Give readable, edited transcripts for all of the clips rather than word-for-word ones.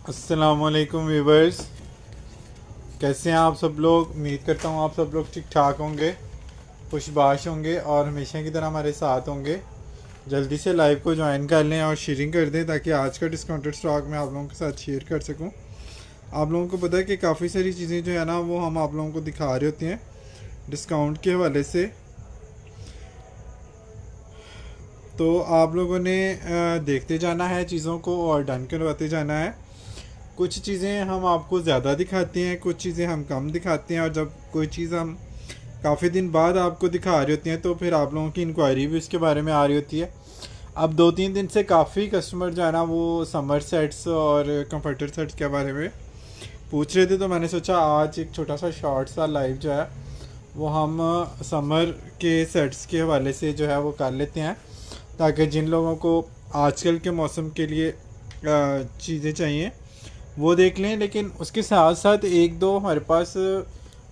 अस्सलामुअलैकुम व्यूवर्स, कैसे हैं आप सब लोग। उम्मीद करता हूँ आप सब लोग ठीक ठाक होंगे, खुशबाश होंगे और हमेशा की तरह हमारे साथ होंगे। जल्दी से लाइव को ज्वाइन कर लें और शेयरिंग कर दें ताकि आज का डिस्काउंटेड स्टॉक मैं आप लोगों के साथ शेयर कर सकूँ। आप लोगों को पता है कि काफ़ी सारी चीज़ें जो है ना वो हम आप लोगों को दिखा रहे होते हैं डिस्काउंट के हवाले से। तो आप लोगों ने देखते जाना है चीज़ों को और डन करवाते जाना है। कुछ चीज़ें हम आपको ज़्यादा दिखाते हैं, कुछ चीज़ें हम कम दिखाते हैं, और जब कोई चीज़ हम काफ़ी दिन बाद आपको दिखा रहे होते हैं तो फिर आप लोगों की इंक्वायरी भी उसके बारे में आ रही होती है। अब 2-3 दिन से काफ़ी कस्टमर जो है ना वो समर सेट्स और कंफर्टर सेट्स के बारे में पूछ रहे थे, तो मैंने सोचा आज एक छोटा सा शॉर्ट सा लाइव जो है वो हम समर के सेट्स के हवाले से जो है वो कर लेते हैं, ताकि जिन लोगों को आजकल के मौसम के लिए चीज़ें चाहिए वो देख लें। लेकिन उसके साथ साथ एक दो हमारे पास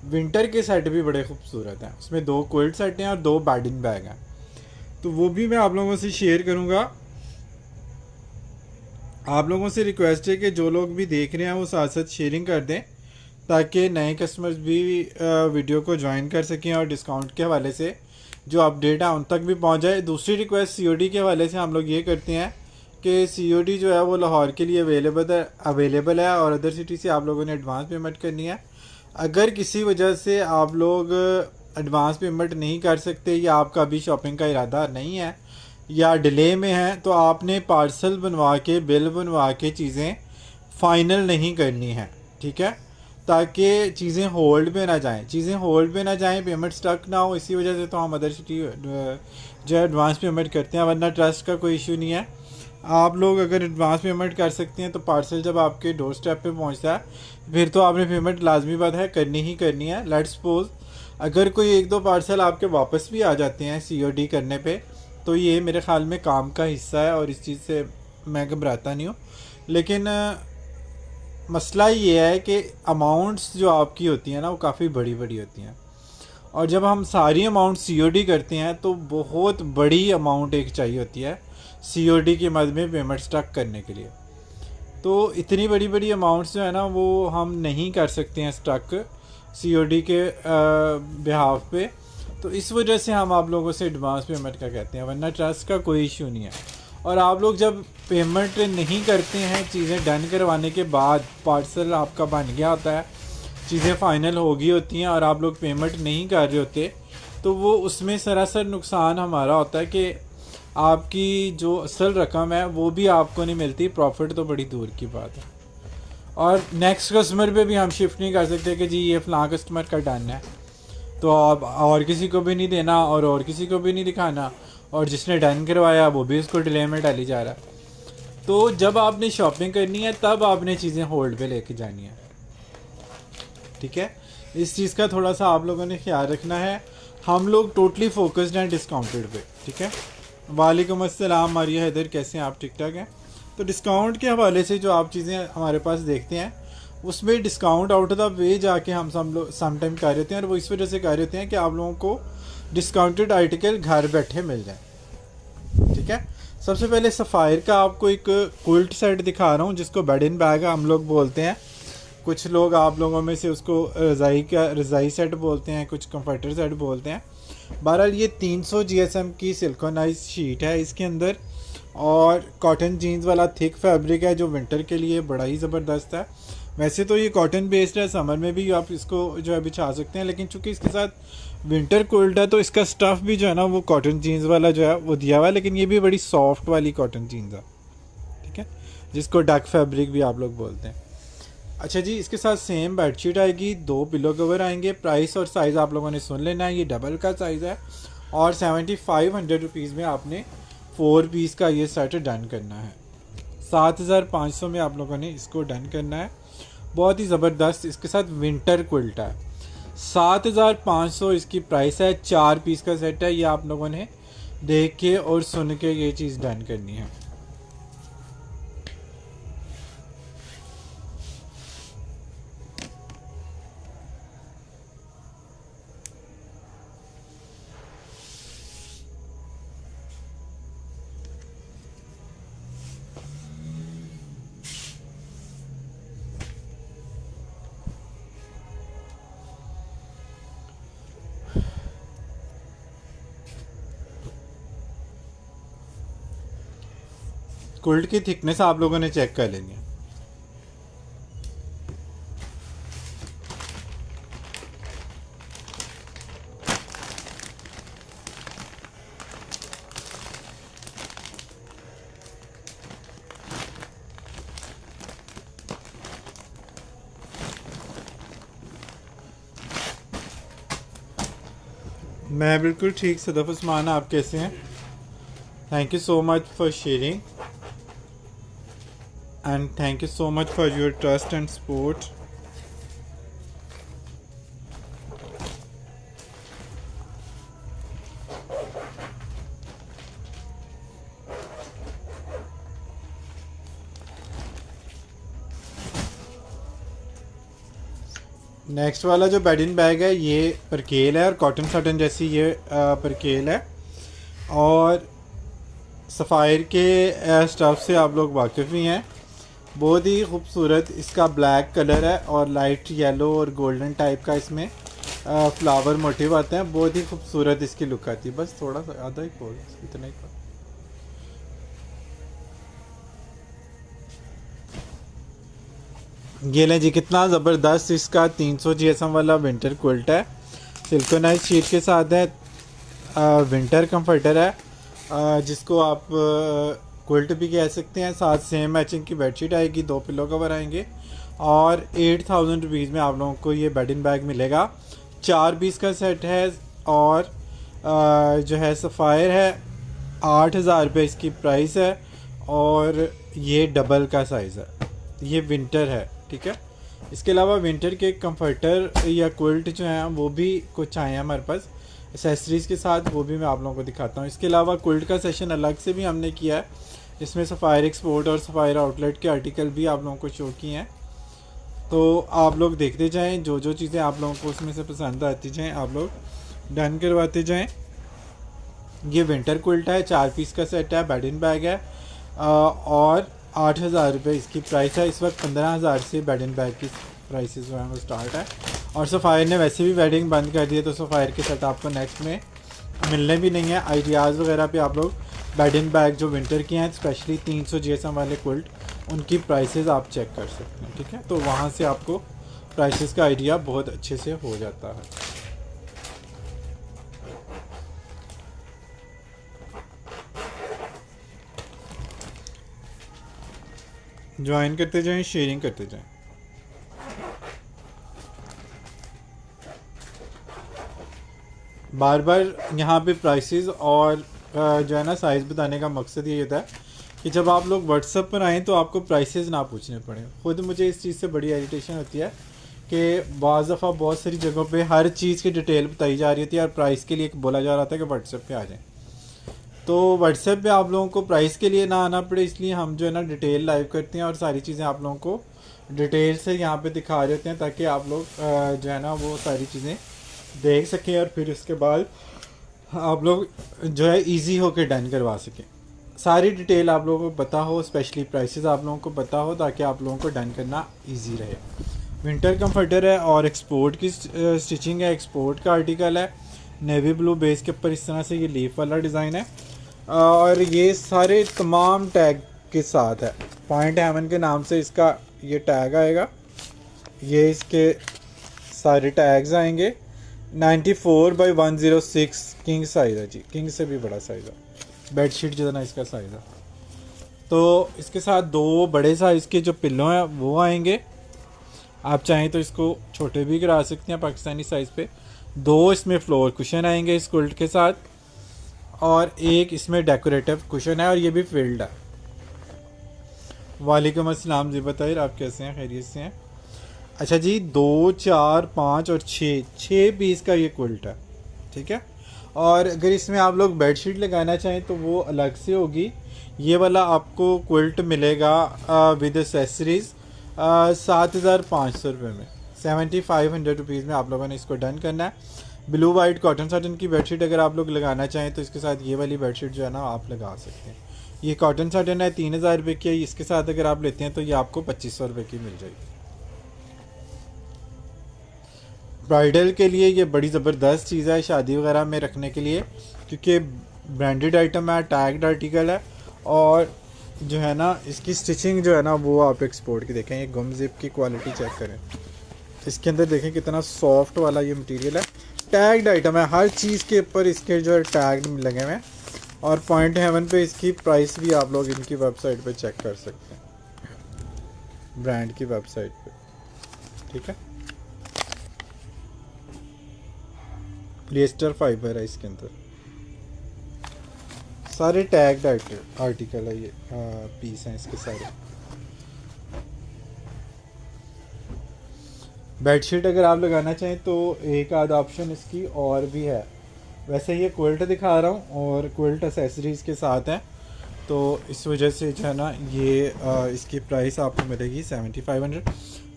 विंटर के सेट भी बड़े खूबसूरत हैं, उसमें 2 कोल्ड सेट हैं और 2 बैडिंग बैग हैं, तो वो भी मैं आप लोगों से शेयर करूंगा। आप लोगों से रिक्वेस्ट है कि जो लोग भी देख रहे हैं वो साथ साथ शेयरिंग कर दें ताकि नए कस्टमर्स भी वीडियो को ज्वाइन कर सकें और डिस्काउंट के हवाले से जो अपडेट है उन तक भी पहुंच जाए। दूसरी रिक्वेस्ट सीओडी के हवाले से हम लोग ये करते हैं कि सीओडी जो है वो लाहौर के लिए अवेलेबल है और अदर सिटी से आप लोगों ने एडवांस पेमेंट करनी है। अगर किसी वजह से आप लोग एडवांस पेमेंट नहीं कर सकते या आपका अभी शॉपिंग का इरादा नहीं है या डिले में है तो आपने पार्सल बनवा के बिल बनवा के चीज़ें फाइनल नहीं करनी है, ठीक है, ताकि चीज़ें होल्ड पे ना जाएं। चीज़ें होल्ड पे ना जाएं, पेमेंट स्टक ना हो, इसी वजह से तो हम अदर सिटी जो है एडवांस पेमेंट करते हैं, वरना ट्रस्ट का कोई इशू नहीं है। आप लोग अगर एडवांस पेमेंट कर सकते हैं तो पार्सल जब आपके डोर स्टेप पे पहुंचता है फिर तो आपने पेमेंट लाजमी बात है करनी ही करनी है। लेट्स सपोज अगर कोई एक दो पार्सल आपके वापस भी आ जाते हैं सीओडी करने पे, तो ये मेरे ख्याल में काम का हिस्सा है और इस चीज़ से मैं घबराता नहीं हूँ। लेकिन मसला ये है कि अमाउंट्स जो आपकी होती हैं ना वो काफ़ी बड़ी बड़ी होती हैं, और जब हम सारी अमाउंट सीओडी करते हैं तो बहुत बड़ी अमाउंट एक चाहिए होती है सीओडी की मद में पेमेंट स्टक करने के लिए। तो इतनी बड़ी बड़ी अमाउंट्स जो है ना वो हम नहीं कर सकते हैं स्टक सीओडी के बिहाफ पे, तो इस वजह से हम आप लोगों से एडवांस पेमेंट का कहते हैं, वरना ट्रस्ट का कोई इशू नहीं है। और आप लोग जब पेमेंट नहीं करते हैं, चीज़ें डन करवाने के बाद पार्सल आपका बन गया होता है, चीज़ें फाइनल हो गई होती हैं और आप लोग पेमेंट नहीं कर रहे होते, तो वो उसमें सरासर नुकसान हमारा होता है कि आपकी जो असल रकम है वो भी आपको नहीं मिलती, प्रॉफिट तो बड़ी दूर की बात है। और नेक्स्ट कस्टमर पे भी हम शिफ्ट नहीं कर सकते कि जी ये फ़लाँ कस्टमर का डन है तो अब और किसी को भी नहीं देना और किसी को भी नहीं दिखाना, और जिसने डन करवाया वो भी उसको डिले में डाली जा रहा है। तो जब आपने शॉपिंग करनी है तब आपने चीज़ें होल्ड पे लेके जानी है, ठीक है। इस चीज़ का थोड़ा सा आप लोगों ने ख्याल रखना है। हम लोग टोटली फोकस्ड हैं डिस्काउंटेड पे, ठीक है। वालेकुम अस्सलाम मारिया हैदर, कैसे हैं आप, ठीक ठाक हैं। तो डिस्काउंट के हवाले से जो आप चीज़ें हमारे पास देखते हैं उसमें discount out of the way जाके हम सब लोग सम टाइम कर रहे होते हैं, और वो इस वजह से कर रहे होते हैं कि आप लोगों को डिस्काउंटेड आर्टिकल घर बैठे मिल जाए, ठीक है। सबसे पहले सफ़ायर का आपको एक कुल्ट सेट दिखा रहा हूँ जिसको बेड इन बैग हम लोग बोलते हैं। कुछ लोग आप लोगों में से उसको रज़ाई सेट बोलते हैं, कुछ कंफर्टर सेट बोलते हैं। बहरहाल ये 300 जीएसएम की सिलिकॉनाइज शीट है इसके अंदर, और कॉटन जीन्स वाला थिक फैब्रिक है जो विंटर के लिए बड़ा ही ज़बरदस्त है। वैसे तो ये कॉटन बेस्ड है, समर में भी आप इसको जो है बिछा सकते हैं, लेकिन चूंकि इसके साथ विंटर कोल्ड है तो इसका स्टफ़ भी जो है ना वो कॉटन जीन्स वाला जो है वो दिया हुआ है, लेकिन ये भी बड़ी सॉफ्ट वाली कॉटन जीन्स है, ठीक है, जिसको डक फैब्रिक भी आप लोग बोलते हैं। अच्छा जी, इसके साथ सेम बेडशीट आएगी, 2 पिलो कवर आएंगे। प्राइस और साइज़ आप लोगों ने सुन लेना है, ये डबल का साइज़ है और 7500 रुपीज़ में आपने 4 पीस का ये सेट डन करना है। 7500 में आप लोगों ने इसको डन करना है। बहुत ही ज़बरदस्त इसके साथ विंटर क्विल्ट है। 7500 इसकी प्राइस है, 4 पीस का सेट है। ये आप लोगों ने देख के और सुन के ये चीज़ डन करनी है। क्विल्ट की थिकनेस आप लोगों ने चेक कर लेनी है। मैं बिल्कुल ठीक, सदफ उस्मान, आप कैसे हैं? Thank you so much for sharing and thank you so much for your trust and support. Next वाला जो बेडिंग बैग है ये परकेल है और कॉटन सटन जैसी ये परकेल है और सफ़ायर के स्टफ़ से आप लोग वाकिफ़ ही हैं। बहुत ही खूबसूरत इसका ब्लैक कलर है और लाइट येलो और गोल्डन टाइप का इसमें फ्लावर मोटिव आते हैं। बहुत ही खूबसूरत इसकी लुक आती है। बस थोड़ा सा आधा ही खोल, इतना ही खोल। ये लें जी, कितना ज़बरदस्त इसका 300 GSM वाला विंटर क्विल्ट है। सिल्कोनाइज शीट के साथ है, विंटर कंफर्टर है जिसको आप क्विल्ट भी कह सकते हैं। साथ सेम मैचिंग की बेडशीट आएगी, 2 पिलो कवर आएंगे और 8000 रुपीज़ में आप लोगों को ये बेडिंग बैग मिलेगा। 4 पीस का सेट है और जो है सफ़ायर है, 8000 रुपये इसकी प्राइस है और ये डबल का साइज़ है। ये विंटर है, ठीक है। इसके अलावा विंटर के कंफर्टर या क्विल्ट जो हैं वो भी कुछ आए हैं हमारे पास एसेसरीज़ के साथ, वो भी मैं आप लोगों को दिखाता हूँ। इसके अलावा क्विल्ट का सेशन अलग से भी हमने किया है, जिसमें सफ़ायर एक्सपोर्ट और सफ़ायर आउटलेट के आर्टिकल भी आप लोगों को शो किए हैं। तो आप लोग देखते जाएँ, जो जो चीज़ें आप लोगों को उसमें से पसंद आती जाएँ आप लोग डन करवाते जाएँ। ये विंटर क्विल्ट है, 4 पीस का सेट है, बेडिंग बैग है और 8000 रुपये इसकी प्राइस है। इस वक्त 15000 से बेडिंग बैग की प्राइसेस जो है वो स्टार्ट है। और सफ़ायर ने वैसे भी वेडिंग बंद कर दी है, तो सफ़ायर के साथ आपको नेक्स्ट में मिलने भी नहीं है। आइडियाज़ वगैरह पे आप लोग बेडिंग बैग जो विंटर के हैं, स्पेशली 300 GSM वाले क्विल्ट, उनकी प्राइसेस आप चेक कर सकते हैं, ठीक है। तो वहाँ से आपको प्राइसेस का आइडिया बहुत अच्छे से हो जाता है। ज्वाइन करते जाएं, शेयरिंग करते जाएं। बार बार यहाँ पे प्राइसेस और जो है ना साइज़ बताने का मकसद ये होता है कि जब आप लोग व्हाट्सएप पर आएँ तो आपको प्राइसेस ना पूछने पड़े। ख़ुद मुझे इस चीज़ से बड़ी इरिटेशन होती है कि बाज़ दफ़ा बहुत सारी जगहों पे हर चीज़ की डिटेल बताई जा रही होती है और प्राइस के लिए बोला जा रहा था कि व्हाट्सएप पे आ जाएं। तो व्हाट्सएप पे आप लोगों को प्राइस के लिए ना आना पड़े, इसलिए हम जो है ना डिटेल लाइव करते हैं और सारी चीज़ें आप लोगों को डिटेल से यहाँ पे दिखा रहे होते हैं, ताकि आप लोग जो है ना वो सारी चीज़ें देख सकें और फिर उसके बाद आप लोग जो है इजी होकर डन करवा सकें। सारी डिटेल आप लोगों को पता हो, स्पेशली प्राइसेस आप लोगों को पता हो, ताकि आप लोगों को डन करना इजी रहे। विंटर कंफर्टर है और एक्सपोर्ट की स्टिचिंग है, एक्सपोर्ट का आर्टिकल है। नेवी ब्लू बेस के ऊपर इस तरह से ये लीफ वाला डिज़ाइन है और ये सारे तमाम टैग के साथ है। पॉइंट हेवन के नाम से इसका ये टैग आएगा, ये इसके सारे टैग्स आएंगे। 94/106 किंग साइज़ है जी, किंग से भी बड़ा साइज़ है, बेडशीट जितना इसका साइज़ है। तो इसके साथ 2 बड़े साइज़ के जो पिल्लो हैं वो आएंगे। आप चाहें तो इसको छोटे भी करा सकते हैं पाकिस्तानी साइज़ पे। 2 इसमें फ्लोर कुशन आएंगे इस क्विल्ट के साथ और एक इसमें डेकोरेटिव कुशन है और ये भी फील्ड है। वालेकुम अस्सलाम जी, बताइए आप कैसे हैं, खैरियत से हैं? अच्छा जी, 2, 4, 5 और 6 पीस का ये क्विल्ट है, ठीक है। और अगर इसमें आप लोग बेडशीट लगाना चाहें तो वो अलग से होगी। ये वाला आपको क्विल्ट मिलेगा विद एसेसरीज़ 7500 रुपये में, 7500 रुपीज़ में आप लोगों ने इसको डन करना है। ब्लू वाइट कॉटन साटन की बेडशीट अगर आप लोग लगाना चाहें तो इसके साथ ये वाली बेडशीट जो है ना आप लगा सकते हैं। ये कॉटन साटन है, 3000 रुपये की है। इसके साथ अगर आप लेते हैं तो ये आपको 2500 रुपये की मिल जाएगी। ब्राइडल के लिए ये बड़ी ज़बरदस्त चीज़ है शादी वगैरह में रखने के लिए, क्योंकि ब्रांडेड आइटम है, टैग्ड आर्टिकल है और जो है ना इसकी स्टिचिंग जो है ना वो आप एक्सपोर्ट की देखें, ये गम जिप की क्वालिटी चेक करें। इसके अंदर देखें कितना सॉफ्ट वाला ये मटेरियल है। टैग्ड आइटम है, हर चीज़ के ऊपर इसके जो है टैग लगे हुए हैं। और पॉइंट हेवन पे इसकी प्राइस भी आप लोग इनकी वेबसाइट पे चेक कर सकते हैं, ब्रांड की वेबसाइट पे, ठीक है। पॉलिएस्टर फाइबर है इसके अंदर, सारे टैग्ड आर्टिकल है, ये पीस हैं इसके सारे। बेडशीट अगर आप लगाना चाहें तो एक आध ऑप्शन इसकी और भी है। वैसे ये क्विल्ट दिखा रहा हूँ और क्विल्ट एसेसरीज़ के साथ है, तो इस वजह से जो है ना ये इसकी प्राइस आपको मिलेगी 7500।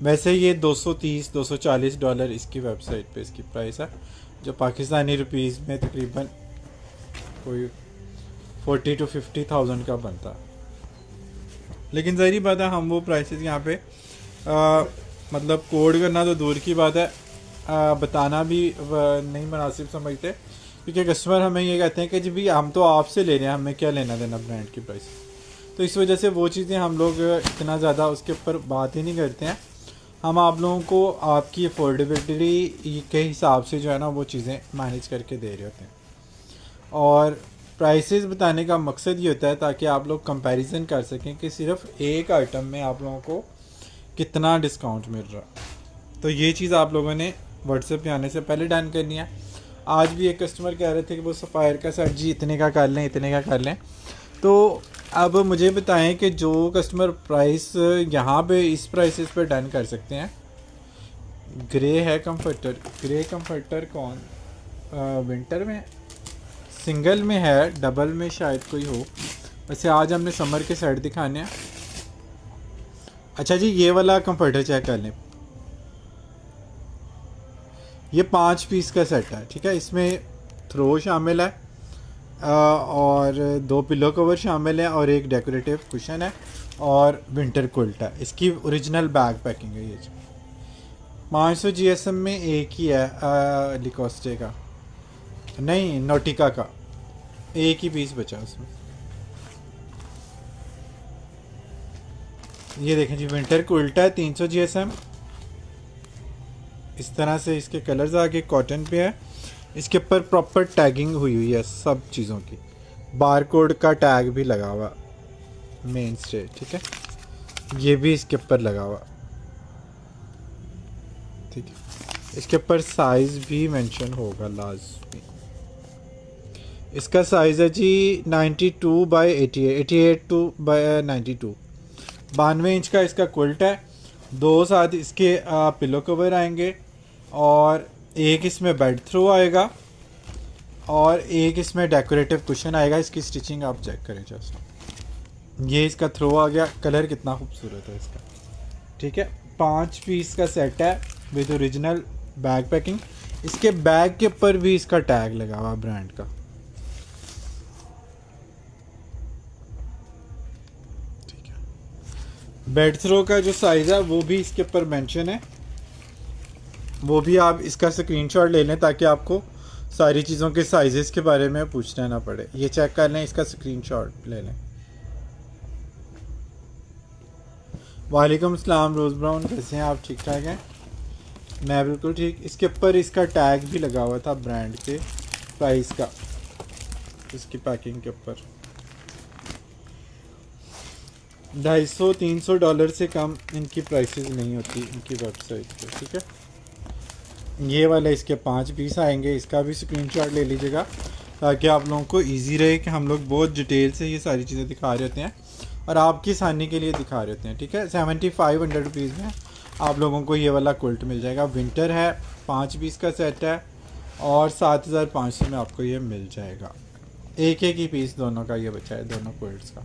वैसे ये 230-240 डॉलर इसकी वेबसाइट पे इसकी प्राइस है, जो पाकिस्तानी रुपीज़ में तकरीबन कोई 40 to 50,000 का बनता है। लेकिन ज़ाहिर बात है हम वो प्राइसेस यहाँ पे मतलब कोड करना तो दूर की बात है, बताना भी नहीं मुनासिब समझते, क्योंकि कस्टमर हमें ये कहते हैं कि जी भी हम तो आपसे ले रहे हैं, हमें क्या लेना देना ब्रांड की प्राइस। तो इस वजह से वो चीज़ें हम लोग इतना ज़्यादा उसके ऊपर बात ही नहीं करते हैं। हम आप लोगों को आपकी अफोर्डेबिलिटी के हिसाब से जो है ना वो चीज़ें मैनेज करके दे रहे होते हैं। और प्राइसेस बताने का मकसद ये होता है ताकि आप लोग कंपैरिजन कर सकें कि सिर्फ एक आइटम में आप लोगों को कितना डिस्काउंट मिल रहा है। तो ये चीज़ आप लोगों ने व्हाट्सएप पे आने से पहले डन करनी है। आज भी एक कस्टमर कह रहे थे कि वो सफ़ायर का सेट जी इतने का कर लें, इतने का कर लें। तो अब मुझे बताएं कि जो कस्टमर प्राइस यहाँ पे इस प्राइसेस पे डन कर सकते हैं, ग्रे है कंफर्टर, ग्रे कंफर्टर कौन विंटर में सिंगल में है, डबल में शायद कोई हो। वैसे आज हमने समर के सेट दिखाने हैं। अच्छा जी ये वाला कंफर्टर चेक कर लें, ये 5 पीस का सेट है, ठीक है। इसमें थ्रो शामिल है और 2 पिलो कवर शामिल है और एक डेकोरेटिव कुशन है और विंटर क्विल्ट है। इसकी ओरिजिनल बैग पैकिंग है ये। 500 GSM में एक ही है लिकोस्टे का, नहीं नोटिका का, एक ही पीस बचा उसमें। ये देखें जी विंटर क्विल्ट है 300 GSM। इस तरह से इसके कलर्स आगे कॉटन पे है। इसके ऊपर प्रॉपर टैगिंग हुई है सब चीज़ों की, बारकोड का टैग भी लगा हुआ मेन स्टे, ठीक है। ये भी इसके ऊपर लगा हुआ, ठीक है। इसके ऊपर साइज़ भी मेंशन होगा लाजमी। इसका साइज़ है जी 92/88 92 इंच का इसका क्विल्ट है। 2 साथ इसके पिलो कवर आएंगे और एक इसमें बेड थ्रो आएगा और एक इसमें डेकोरेटिव कुशन आएगा। इसकी स्टिचिंग आप चेक करें जस्ट, ये इसका थ्रो आ गया, कलर कितना खूबसूरत है इसका, ठीक है। 5 पीस का सेट है विद ओरिजिनल बैग पैकिंग। इसके बैग के ऊपर भी इसका टैग लगा हुआ ब्रांड का, ठीक है। बेड थ्रो का जो साइज़ है वो भी इसके ऊपर मेंशन है, वो भी आप इसका स्क्रीनशॉट ले लें ताकि आपको सारी चीज़ों के साइजेस के बारे में पूछना ना पड़े। ये चेक कर लें, इसका स्क्रीनशॉट ले लें। वालेकुम अस्सलाम रोज़ ब्राउन, कैसे हैं आप? ठीक ठाक हैं? मैं बिल्कुल ठीक। इसके ऊपर इसका टैग भी लगा हुआ था ब्रांड के प्राइस का, इसकी पैकिंग के ऊपर। $250-300 से कम इनकी प्राइसेस नहीं होती इनकी वेबसाइट पे, ठीक है। ये वाला इसके 5 पीस आएंगे, इसका भी स्क्रीनशॉट ले लीजिएगा ताकि आप लोगों को इजी रहे कि हम लोग बहुत डिटेल से ये सारी चीज़ें दिखा रहे होते हैं और आपकी आसानी के लिए दिखा रहे होते हैं, ठीक है। 7500 रुपीज़ में आप लोगों को ये वाला क्विल्ट मिल जाएगा। विंटर है, 5 पीस का सेट है और 7500 में आपको ये मिल जाएगा। एक ही पीस दोनों का ये बचा है, दोनों क्विल्ट्स का।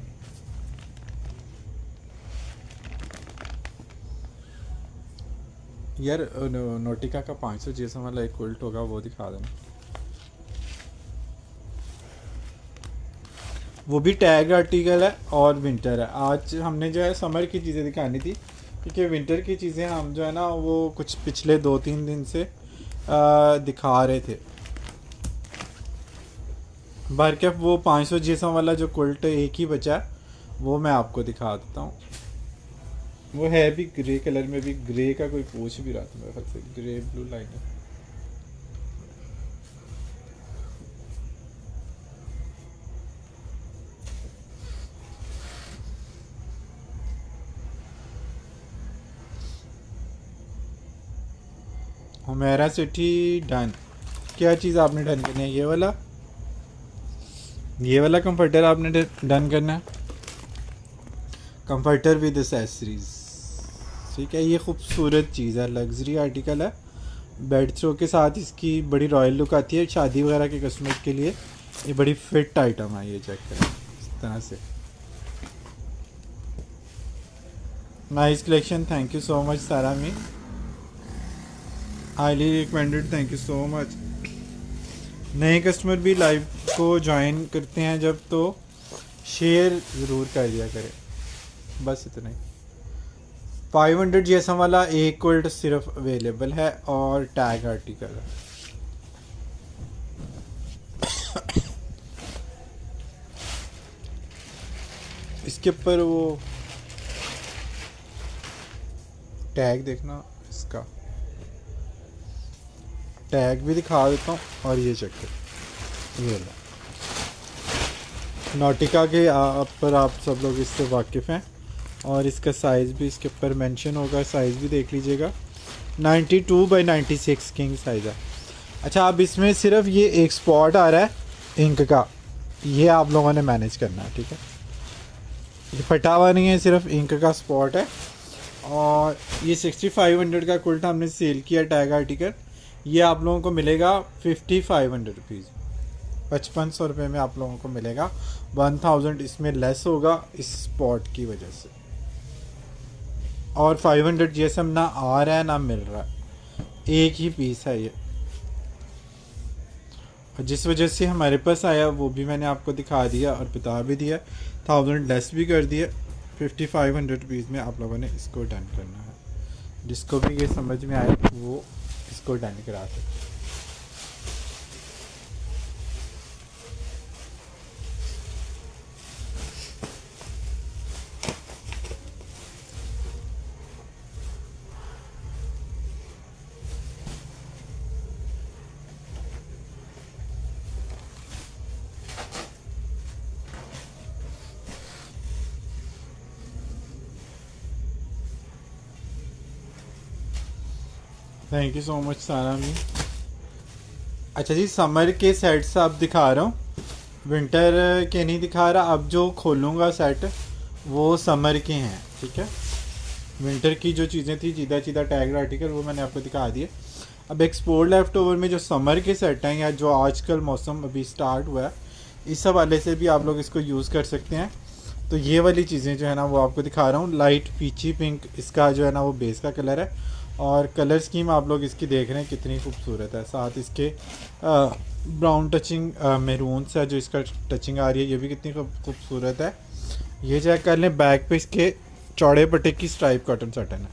यार नोटिका का 500 GSM वाला एक क्विल्ट होगा, वो दिखा देना। वो भी टैग आर्टिकल है और विंटर है। आज हमने जो है समर की चीज़ें दिखानी थी क्योंकि विंटर की चीज़ें हम जो है ना वो कुछ पिछले 2-3 दिन से दिखा रहे थे। बारकेफ वो 500 GSM वाला जो क्विल्ट एक ही बचा है वो मैं आपको दिखा देता हूँ। वो है भी ग्रे कलर में, भी ग्रे का कोई पूछ भी रहा था मेरे ख्याल से, ग्रे ब्लू लाइन है। Humaira city done. क्या चीज़ आपने डन करनी है? ये वाला कंफर्टर आपने डन करना है, कंफर्टर विद एसेसरीज। ठीक है, ये खूबसूरत चीज़ है, लग्जरी आर्टिकल है। बेड थ्रो के साथ इसकी बड़ी रॉयल लुक आती है। शादी वगैरह के कस्टमर के लिए ये बड़ी फिट आइटम है। ये चेक करें इस तरह से। Nice collection, thank you so much सारा मी, highly recommended, thank you so much. नए कस्टमर भी लाइव को ज्वाइन करते हैं जब, तो शेयर ज़रूर कर दिया करें, बस इतना ही। 500 GSM वाला एक कोल्ड सिर्फ अवेलेबल है और टैग आर्टिकल है। इसके ऊपर वो टैग देखना, इसका टैग भी दिखा देता हूँ। और ये चेक करो, ये लो, नॉटिका के ऊपर आप सब लोग इससे वाकिफ़ हैं। और इसका साइज़ भी इसके ऊपर मेंशन होगा, साइज़ भी देख लीजिएगा। 92 बाई 96 किंग साइज़ है। अच्छा, अब इसमें सिर्फ ये एक स्पॉट आ रहा है इंक का, ये आप लोगों ने मैनेज करना है। ठीक है, ये फटा हुआ नहीं है, सिर्फ इंक का स्पॉट है। और ये 6500 का कुल्ट हमने सेल किया टैग आर्टिकल, ये आप लोगों को मिलेगा 5500 रुपीज़, 5500 रुपये में आप लोगों को मिलेगा। 1000 इसमें लेस होगा इस स्पॉट की वजह से। और 500 GSM ना आ रहा है ना मिल रहा है, एक ही पीस है ये। और जिस वजह से हमारे पास आया वो भी मैंने आपको दिखा दिया और बता भी दिया, 1000 लेस भी कर दिया। 5500 रुपीज़ में आप लोगों ने इसको डन करना है। जिसको भी ये समझ में आए वो इसको डन करा सकते। थैंक यू सो मच सारा मी। अच्छा जी, समर के सेट्स आप दिखा रहा हूँ, विंटर के नहीं दिखा रहा। अब जो खोलूँगा सेट वो समर के हैं। ठीक है, विंटर की जो चीज़ें थी सीधा सीधा टैग आर्टिकल वो मैंने आपको दिखा दिए। अब एक्सपोर्ट लेफ्ट ओवर में जो समर के सेट हैं या जो आजकल मौसम अभी स्टार्ट हुआ है, इस हवाले से भी आप लोग इसको यूज़ कर सकते हैं। तो ये वाली चीज़ें जो है ना वो आपको दिखा रहा हूँ। लाइट पीची पिंक इसका जो है ना वो बेस का कलर है। और कलर स्कीम आप लोग इसकी देख रहे हैं कितनी खूबसूरत है। साथ इसके ब्राउन टचिंग मेरून से जो इसका टचिंग आ रही है, ये भी कितनी खूबसूरत है। ये चेक कर लें, बैक पे इसके चौड़े पट्टे की स्ट्राइप कॉटन सटन है।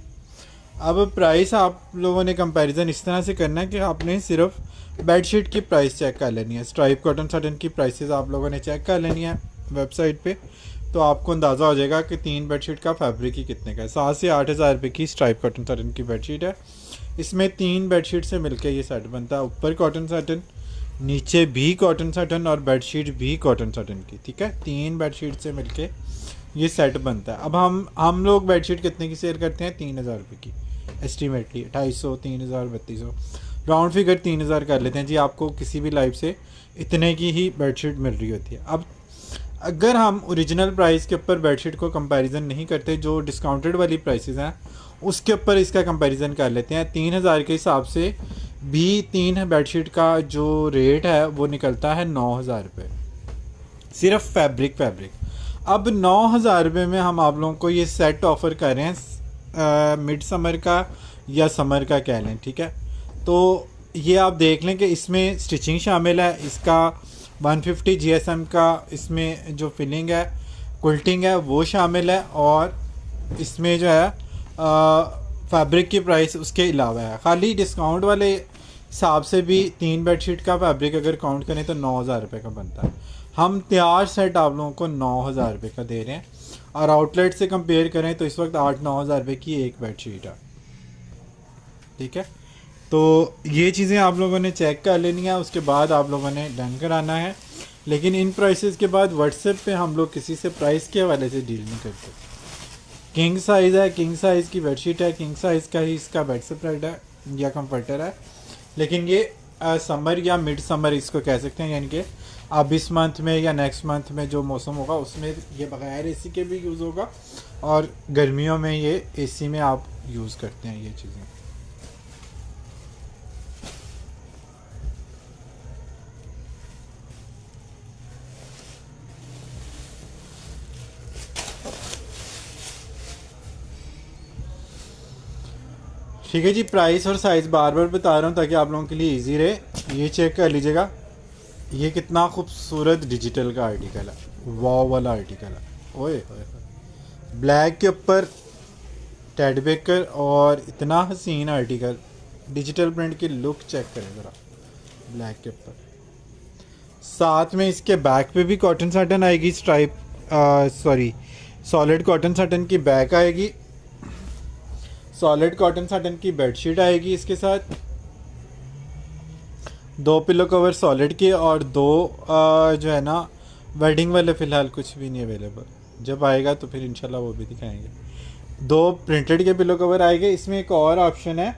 अब प्राइस आप लोगों ने कंपैरिजन इस तरह से करना है कि आपने सिर्फ बेडशीट की प्राइस चेक कर लेनी है। स्ट्राइप कॉटन सटन की प्राइसेस आप लोगों ने चेक कर लेनी है वेबसाइट पे, तो आपको अंदाज़ा हो जाएगा कि 3 बेडशीट का फैब्रिक ही कितने का है। 7 से 8 हज़ार रुपये की स्ट्राइप कॉटन सटन की बेडशीट है। इसमें 3 बेडशीट से मिलके ये सेट बनता है। ऊपर कॉटन सटन, नीचे भी कॉटन सटन और बेडशीट भी कॉटन सटन की। ठीक है, 3 बेडशीट से मिलके ये सेट बनता है। अब हम लोग बेडशीट कितने की सेल करते हैं? 3000 रुपये की एस्टिमेटली, 250, 3000, 3200, राउंड फिगर 3000 कर लेते हैं जी। आपको किसी भी लाइव से इतने की ही बेडशीट मिल रही होती है। अब अगर हम ओरिजिनल प्राइस के ऊपर बेडशीट को कंपैरिजन नहीं करते, जो डिस्काउंटेड वाली प्राइसेस हैं उसके ऊपर इसका कंपैरिजन कर लेते हैं। 3000 के हिसाब से भी 3 बेडशीट का जो रेट है वो निकलता है 9000 रुपये, सिर्फ फैब्रिक। अब 9000 रुपये में हम आप लोगों को ये सेट ऑफ़र कर रहे हैं, मिड समर का या समर का कह लें। ठीक है, तो ये आप देख लें कि इसमें स्टिचिंग शामिल है, इसका 150 GSM का इसमें जो फिलिंग है, क्विल्टिंग है वो शामिल है। और इसमें जो है फैब्रिक की प्राइस उसके अलावा है। खाली डिस्काउंट वाले हिसाब से भी 3 बेडशीट का फैब्रिक अगर काउंट करें तो 9000 रुपये का बनता है। हम तैयार सेट आप लोगों को 9000 रुपये का दे रहे हैं। और आउटलेट से कंपेयर करें तो इस वक्त 8-9 हज़ार रुपये की एक बेडशीट है। ठीक है, तो ये चीज़ें आप लोगों ने चेक कर लेनी है, उसके बाद आप लोगों ने डन कराना है। लेकिन इन प्राइसेस के बाद व्हाट्सएप पे हम लोग किसी से प्राइस के हवाले से डील नहीं करते। किंग साइज़ है, किंग साइज़ की बेडशीट है, किंग साइज़ का ही इसका बेड स्प्रेड है या कंफर्टर है। लेकिन ये समर या मिड समर इसको कह सकते हैं, यानी कि अब इस मंथ में या नेक्स्ट मंथ में जो मौसम होगा उसमें ये बगैर एसी के भी यूज़ होगा, और गर्मियों में ये एसी में आप यूज़ करते हैं ये चीज़ें। ठीक है जी, प्राइस और साइज़ बार बार बता रहा हूँ ताकि आप लोगों के लिए इजी रहे। ये चेक कर लीजिएगा, ये कितना खूबसूरत डिजिटल का आर्टिकल है, वाव वाला आर्टिकल है। ओए ब्लैक के ऊपर टेड बेकर और इतना हसीन आर्टिकल, डिजिटल प्रिंट की लुक चेक करें ज़रा ब्लैक के ऊपर। साथ में इसके बैक पे भी कॉटन साटन आएगी, stripe sorry solid cotton satin की बैक आएगी, सॉलिड कॉटन साटन की बेडशीट आएगी इसके साथ, 2 पिलो कवर सॉलिड के और 2 जो है ना वेडिंग वाले फ़िलहाल कुछ भी नहीं अवेलेबल, जब आएगा तो फिर इंशाल्लाह वो भी दिखाएंगे। 2 प्रिंटेड के पिलो कवर आएंगे। इसमें एक और ऑप्शन है,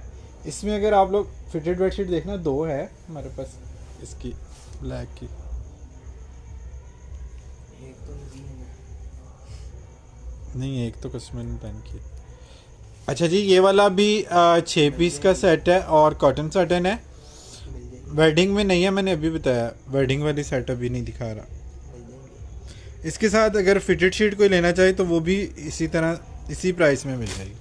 इसमें अगर आप लोग फिटेड बेडशीट देखना 2 है हमारे पास इसकी ब्लैक की, नहीं एक तो कस्टमर ने पहन की। अच्छा जी, ये वाला भी 6 पीस का सेट है और कॉटन साटन है, वेडिंग में नहीं है, मैंने अभी बताया वेडिंग वाली सेट अभी नहीं दिखा रहा। इसके साथ अगर फिटेड शीट कोई लेना चाहे तो वो भी इसी तरह इसी प्राइस में मिल जाएगी।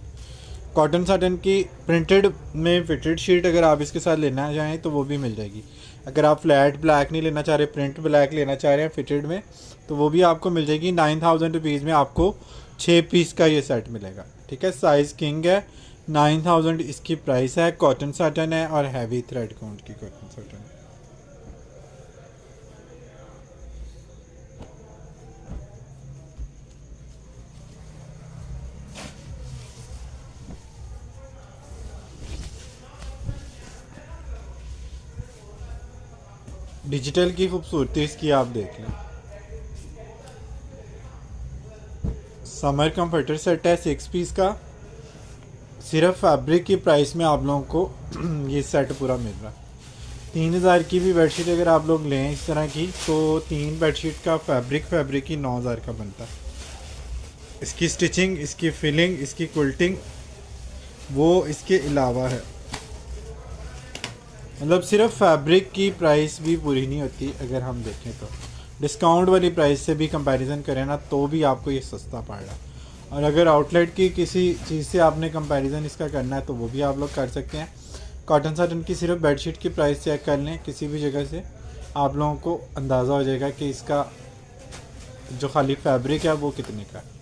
कॉटन साटन की प्रिंटेड में फिटेड शीट अगर आप इसके साथ लेना चाहें तो वो भी मिल जाएगी। अगर आप फ्लैट ब्लैक नहीं लेना चाह रहे, प्रिंट ब्लैक लेना चाह रहे हैं फिटेड में, तो वो भी आपको मिल जाएगी। 9000 रुपीज़ में आपको 6 पीस का ये सेट मिलेगा। ठीक है, साइज़ किंग है, 9000 इसकी प्राइस है, कॉटन साटन है और हैवी थ्रेड काउंट की कॉटन साटन है। डिजिटल की खूबसूरती इसकी आप देख लें। समर कंफर्टर सेट है 6 पीस का, सिर्फ फैब्रिक की प्राइस में आप लोगों को ये सेट पूरा मिल रहा है। 3000 की भी बेडशीट अगर आप लोग लें इस तरह की तो 3 बेडशीट का फैब्रिक ही 9000 का बनता है। इसकी स्टिचिंग, इसकी फिलिंग, इसकी क्विल्टिंग वो इसके अलावा है। मतलब सिर्फ फैब्रिक की प्राइस भी पूरी नहीं होती, अगर हम देखें तो डिस्काउंट वाली प्राइस से भी कंपैरिजन करें ना तो भी आपको ये सस्ता पड़ रहा है। और अगर आउटलेट की किसी चीज़ से आपने कंपैरिजन इसका करना है तो वो भी आप लोग कर सकते हैं। कॉटन साटन की सिर्फ बेडशीट की प्राइस चेक कर लें किसी भी जगह से, आप लोगों को अंदाज़ा हो जाएगा कि इसका जो खाली फैब्रिक है वो कितने का है।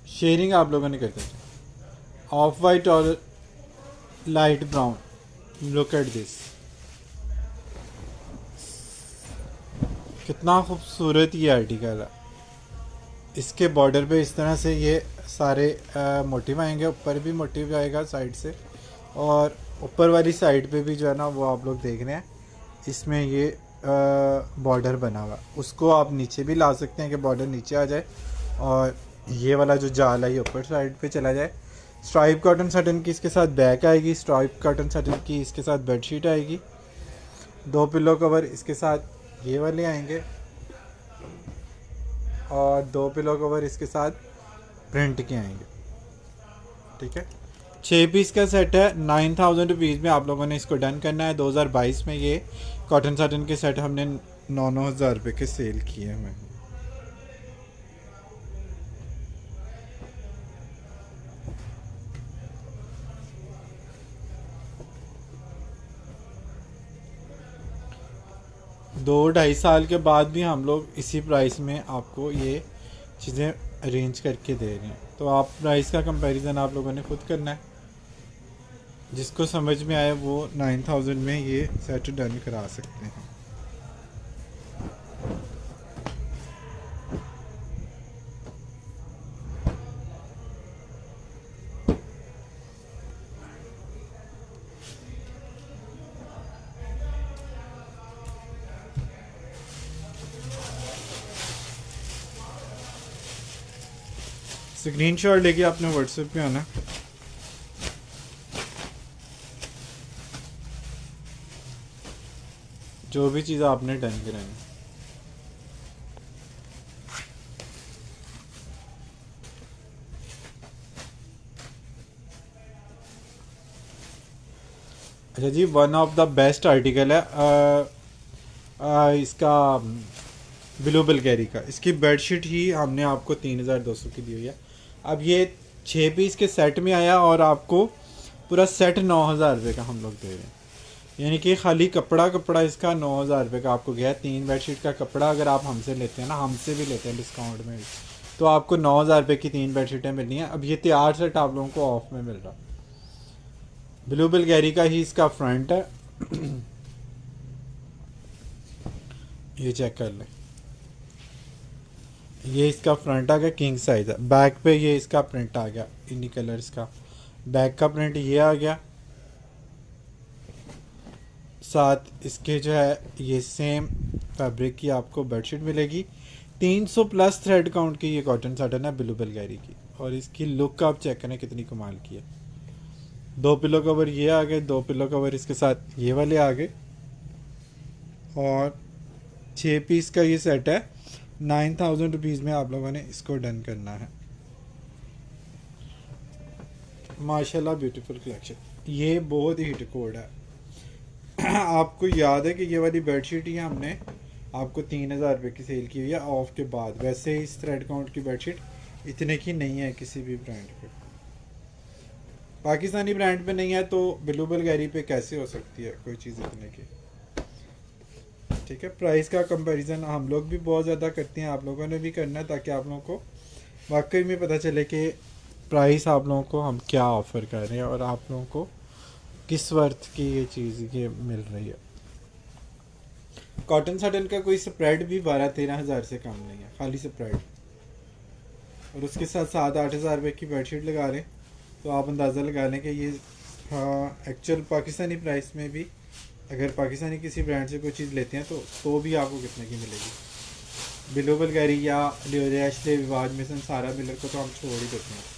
शेयरिंग आप लोगों ने करते हैं ऑफ वाइट और light brown, look at this, कितना खूबसूरत ये आर्टिकल है। इसके बॉर्डर पे इस तरह से ये सारे मोटिव आएंगे, ऊपर भी मोटिव आएगा साइड से, और ऊपर वाली साइड पे भी जो है ना वो आप लोग देख रहे हैं इसमें ये बॉर्डर बना हुआ, उसको आप नीचे भी ला सकते हैं कि बॉर्डर नीचे आ जाए और ये वाला जो जाल है ये ऊपर साइड पे चला जाए। स्ट्राइप कॉटन साटन की इसके साथ बैक आएगी, स्ट्राइप कॉटन साटन की इसके साथ बेडशीट आएगी, 2 पिलो कवर इसके साथ ये वाले आएंगे और 2 पिलो कवर इसके साथ प्रिंट के आएंगे। ठीक है, 6 पीस का सेट है, 9000 रुपीज़ में आप लोगों ने इसको डन करना है। 2022 में ये कॉटन साटन के सेट हमने 9-9 हज़ार रुपये के सेल किए हुए हैं। दो 2.5 साल के बाद भी हम लोग इसी प्राइस में आपको ये चीज़ें अरेंज करके दे रहे हैं, तो आप प्राइस का कंपैरिजन आप लोगों ने खुद करना है। जिसको समझ में आए वो 9000 में ये सेट डन करा सकते हैं। स्क्रीनशॉट लेके आपने व्हाट्सएप पे आना। जो भी चीज़ आपने डन करानी। अच्छा जी, one of the best article है इसका ब्लू बल्गेरी का। इसकी बेडशीट ही हमने आपको 3200 की दी हुई है। अब ये 6 पीस के सेट में आया और आपको पूरा सेट 9000 रुपये का हम लोग दे रहे हैं। यानी कि खाली कपड़ा कपड़ा इसका 9000 रुपये का आपको गया है। 3 बेडशीट का कपड़ा अगर आप हमसे लेते हैं ना, हमसे भी लेते हैं डिस्काउंट में, तो आपको 9000 रुपये की 3 बेडशीटें मिलनी हैं। अब ये तैयार सेट आप लोगों को ऑफ में मिल रहा। ब्लू बल्गेरी का ही इसका फ्रंट है। ये चेक कर लें, ये इसका फ्रंट आ गया, किंग साइज है। बैक पे ये इसका प्रिंट आ गया इन्हीं कलर्स का। बैक का प्रिंट ये आ गया, साथ इसके जो है ये सेम फैब्रिक की आपको बेडशीट मिलेगी। 300 प्लस थ्रेड काउंट की ये कॉटन साटन है ब्लू बल्गेरी की। और इसकी लुक आप चेक करें कितनी कमाल की है। 2 पिलो कवर ये आ गए, 2 पिलो कवर इसके साथ ये वाले आ गए, और 6 पीस का ये सेट है। 9000 रुपीज़ में आप लोगों ने इसको डन करना है। माशाल्लाह ब्यूटीफुल कलेक्शन। ये बहुत ही हिट कोड है। आपको याद है कि ये वाली बेडशीट ही हमने आपको 3000 रुपये की सेल की हुई है ऑफ के बाद। वैसे इस थ्रेड काउंट की बेडशीट इतने की नहीं है किसी भी ब्रांड पे। पाकिस्तानी ब्रांड पे नहीं है तो ब्लू बल्गेरी पे कैसे हो सकती है कोई चीज़ इतने की। ठीक है, प्राइस का कंपैरिजन हम लोग भी बहुत ज़्यादा करते हैं, आप लोगों ने भी करना है, ताकि आप लोगों को वाकई में पता चले कि प्राइस आप लोगों को हम क्या ऑफ़र कर रहे हैं और आप लोगों को किस वर्थ की ये चीज़ ये मिल रही है। कॉटन साटन का कोई स्प्रेड भी 12-13 हज़ार से कम नहीं है, खाली स्प्रेड। और उसके साथ 7-8 हज़ार रुपये की बेडशीट लगा लें तो आप अंदाज़ा लगा लें कि ये एक्चुअल पाकिस्तानी प्राइस में भी अगर पाकिस्तानी किसी ब्रांड से कोई चीज़ लेते हैं तो भी आपको कितने की मिलेगी। ब्लू बल्गेरी या लियोरेश विवाज में से सारा मिलर को तो हम छोड़ ही देते हैं।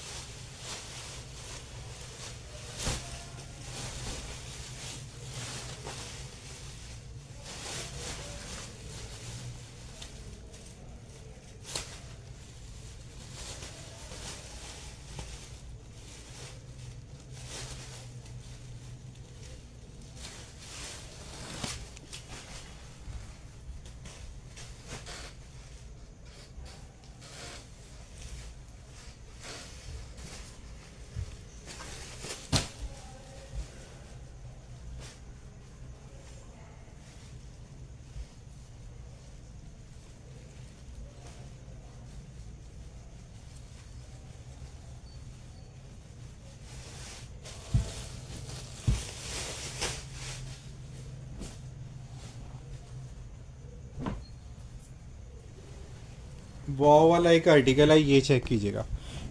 वो वाला एक आर्टिकल है, ये चेक कीजिएगा।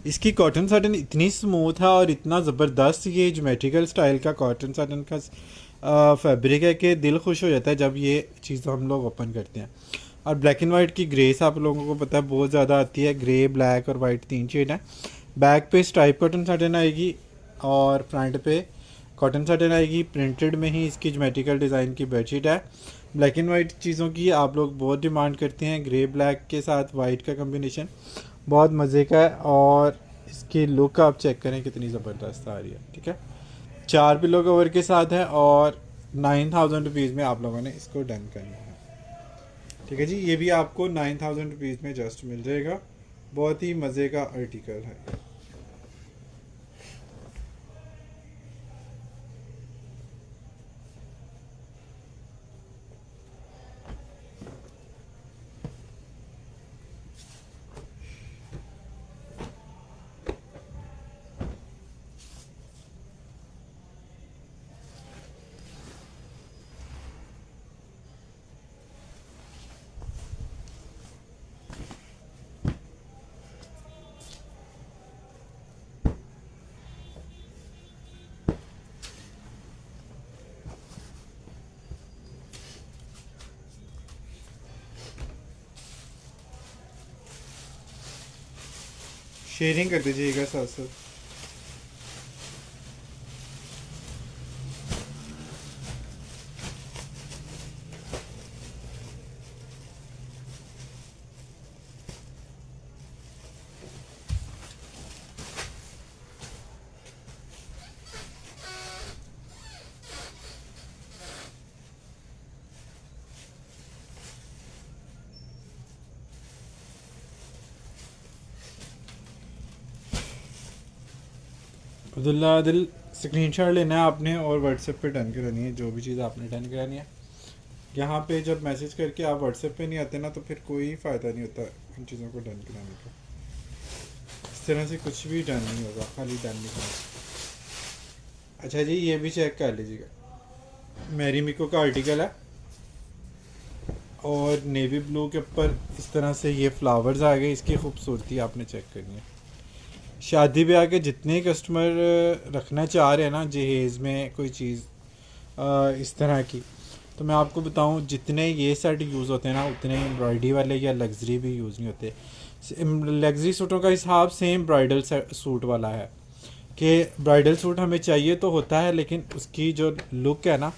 इसकी कॉटन साटन इतनी स्मूथ है और इतना ज़बरदस्त ये ज्योमेट्रिकल स्टाइल का कॉटन साटन का फैब्रिक है कि दिल खुश हो जाता है जब ये चीज़ हम लोग ओपन करते हैं। और ब्लैक एंड वाइट की ग्रेस आप लोगों को पता है बहुत ज़्यादा आती है। ग्रे, ब्लैक और वाइट 3 शेड है। बैक पे स्ट्राइप कॉटन साटन आएगी और फ्रंट पे कॉटन साटन आएगी। प्रिंटेड में ही इसकी ज्योमेट्रिकल डिज़ाइन की बेडशीट है। ब्लैक एंड वाइट चीज़ों की आप लोग बहुत डिमांड करते हैं। ग्रे ब्लैक के साथ वाइट का कम्बिनेशन बहुत मज़े का है और इसकी लुक आप चेक करें कितनी ज़बरदस्त आ रही है। ठीक है, 4 पिलो कवर के साथ है और 9000 रुपीज़ में आप लोगों ने इसको डन करना है। ठीक है जी, ये भी आपको 9000 रुपीज़ में जस्ट मिल जाएगा। बहुत ही मज़े का आर्टिकल है। शेयरिंग कर दीजिएगा साथ साथ। अब्दुल्ला आदिल, स्क्रीनशॉट लेना है आपने और व्हाट्सएप पे डन करानी है, जो भी चीज़ आपने डन करानी है। यहाँ पे जब मैसेज करके आप व्हाट्सएप पे नहीं आते ना, तो फिर कोई फ़ायदा नहीं होता इन चीज़ों को डन कराने का। इस तरह से कुछ भी डन नहीं होगा, खाली डन नहीं करना। अच्छा जी, ये भी चेक कर लीजिएगा, मैरी मिको का आर्टिकल है और नेवी ब्लू के ऊपर इस तरह से ये फ्लावर्स आ गए। इसकी खूबसूरती आपने चेक करनी है। शादी ब्याह के जितने कस्टमर रखना चाह रहे हैं ना जहेज़ में कोई चीज़ इस तरह की, तो मैं आपको बताऊं, जितने ये सेट यूज़ होते हैं ना, उतने एम्ब्रॉयडरी वाले या लग्जरी भी यूज़ नहीं होते। लग्जरी सूटों का हिसाब सेम ब्राइडल सूट वाला है कि ब्राइडल सूट हमें चाहिए तो होता है, लेकिन उसकी जो लुक है ना,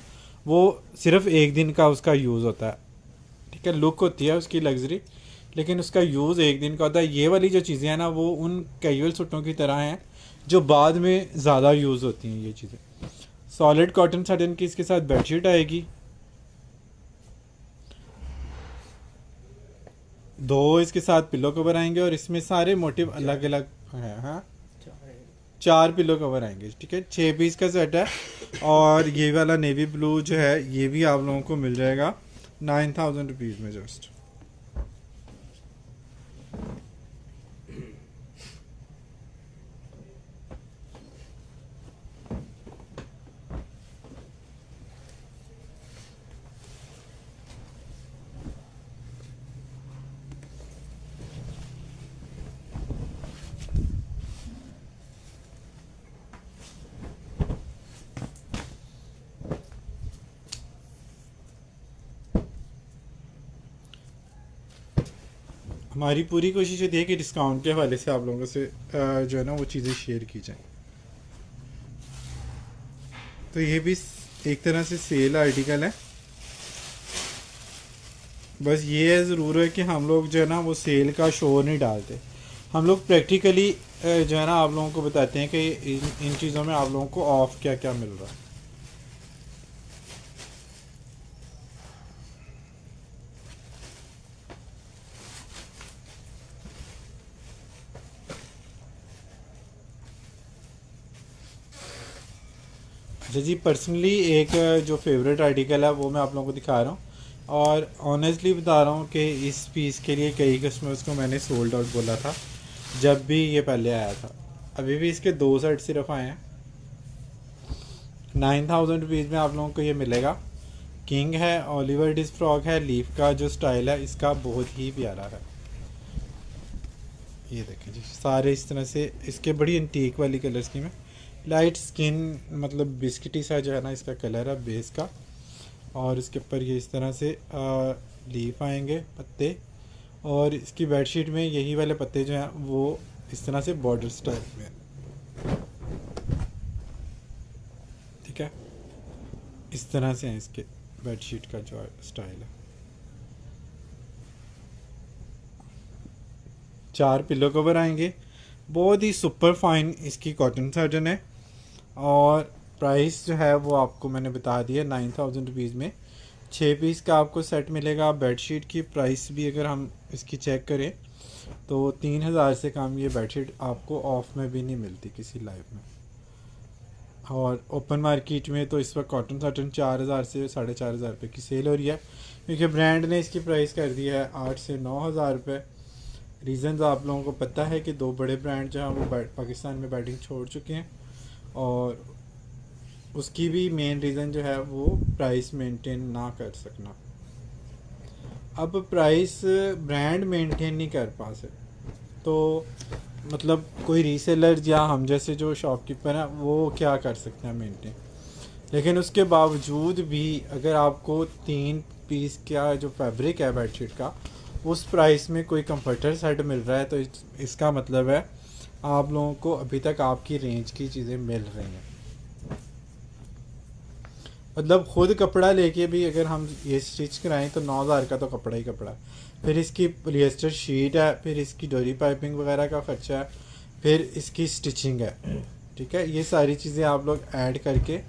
वो सिर्फ एक दिन का उसका यूज़ होता है। ठीक है, लुक होती है उसकी लग्जरी, लेकिन उसका यूज़ एक दिन का होता है। ये वाली जो चीज़ें हैं ना, वो उन कैजुअल सूटों की तरह हैं जो बाद में ज़्यादा यूज़ होती हैं ये चीज़ें। सॉलिड कॉटन साटन की इसके साथ बेडशीट आएगी, 2 इसके साथ पिलो कवर आएंगे और इसमें सारे मोटिव अलग अलग हैं। हाँ, 4 पिलो कवर आएंगे। ठीक है, 6 पीस का सेट है। और ये वाला नेवी ब्लू जो है, ये भी आप लोगों को मिल जाएगा 9000 रुपीज़ में जस्ट। हमारी पूरी कोशिश होती है कि डिस्काउंट के हवाले से आप लोगों से जो है ना वो चीज़ें शेयर की जाएं। तो ये भी एक तरह से सेल आर्टिकल है। बस ये है ज़रूर है कि हम लोग जो है ना वो सेल का शोर नहीं डालते। हम लोग प्रैक्टिकली जो है ना आप लोगों को बताते हैं कि इन चीज़ों में आप लोगों को ऑफ क्या क्या मिल रहा है। अच्छा जी, पर्सनली एक जो फेवरेट आर्टिकल है वो मैं आप लोगों को दिखा रहा हूँ, और ऑनेस्टली बता रहा हूँ कि इस पीस के लिए कई कस्टमर्स को मैंने सोल्ड आउट बोला था जब भी ये पहले आया था। अभी भी इसके 2 सेट सिर्फ आए हैं। 9000 रुपीज़ में आप लोगों को ये मिलेगा। किंग है, ओलिवर डिस फ्रॉक है, लीफ का जो स्टाइल है इसका बहुत ही प्यारा है। ये देखें जी, सारे इस तरह से इसके बड़ी एंटीक वाली कलर स्कीम है। लाइट स्किन मतलब बिस्किटी सा जो है ना इसका कलर है बेस का, और इसके ऊपर ये इस तरह से लीफ आएंगे पत्ते, और इसकी बेडशीट में यही वाले पत्ते जो हैं वो इस तरह से बॉर्डर स्टाइल में। ठीक है, इस तरह से है इसके बेडशीट का जो स्टाइल है। 4 पिलो कवर आएंगे, बहुत ही सुपर फाइन इसकी कॉटन साटन है। और प्राइस जो है वो आपको मैंने बता दिया 9000 रुपीज़ में। 6 पीस का आपको सेट मिलेगा। बेडशीट की प्राइस भी अगर हम इसकी चेक करें तो 3000 से कम ये बेडशीट आपको ऑफ में भी नहीं मिलती किसी लाइव में। और ओपन मार्केट में तो इस वक्त कॉटन साटन 4000 से 4500 रुपये की सेल हो रही है, क्योंकि ब्रांड ने इसकी प्राइस कर दी है 8 से 9000 रुपये। रीज़न्स आप लोगों को पता है कि 2 बड़े ब्रांड जो हैं वो पाकिस्तान में बैटिंग छोड़ चुके हैं, और उसकी भी मेन रीज़न जो है वो प्राइस मेंटेन ना कर सकना। अब प्राइस ब्रांड मेंटेन नहीं कर पा से, तो मतलब कोई रीसेलर या हम जैसे जो शॉपकीपर हैं वो क्या कर सकते हैं मेंटेन। लेकिन उसके बावजूद भी अगर आपको 3 पीस का जो फैब्रिक है बेडशीट का उस प्राइस में कोई कंफर्टर सेट मिल रहा है, तो इसका मतलब है आप लोगों को अभी तक आपकी रेंज की चीज़ें मिल रही हैं। मतलब खुद कपड़ा लेके भी अगर हम ये स्टिच कराएं तो 9,000 का तो कपड़ा ही कपड़ा है। फिर इसकी पॉलिएस्टर शीट है, फिर इसकी डोरी पाइपिंग वगैरह का खर्चा है, फिर इसकी स्टिचिंग है। ठीक है, ये सारी चीज़ें आप लोग ऐड करके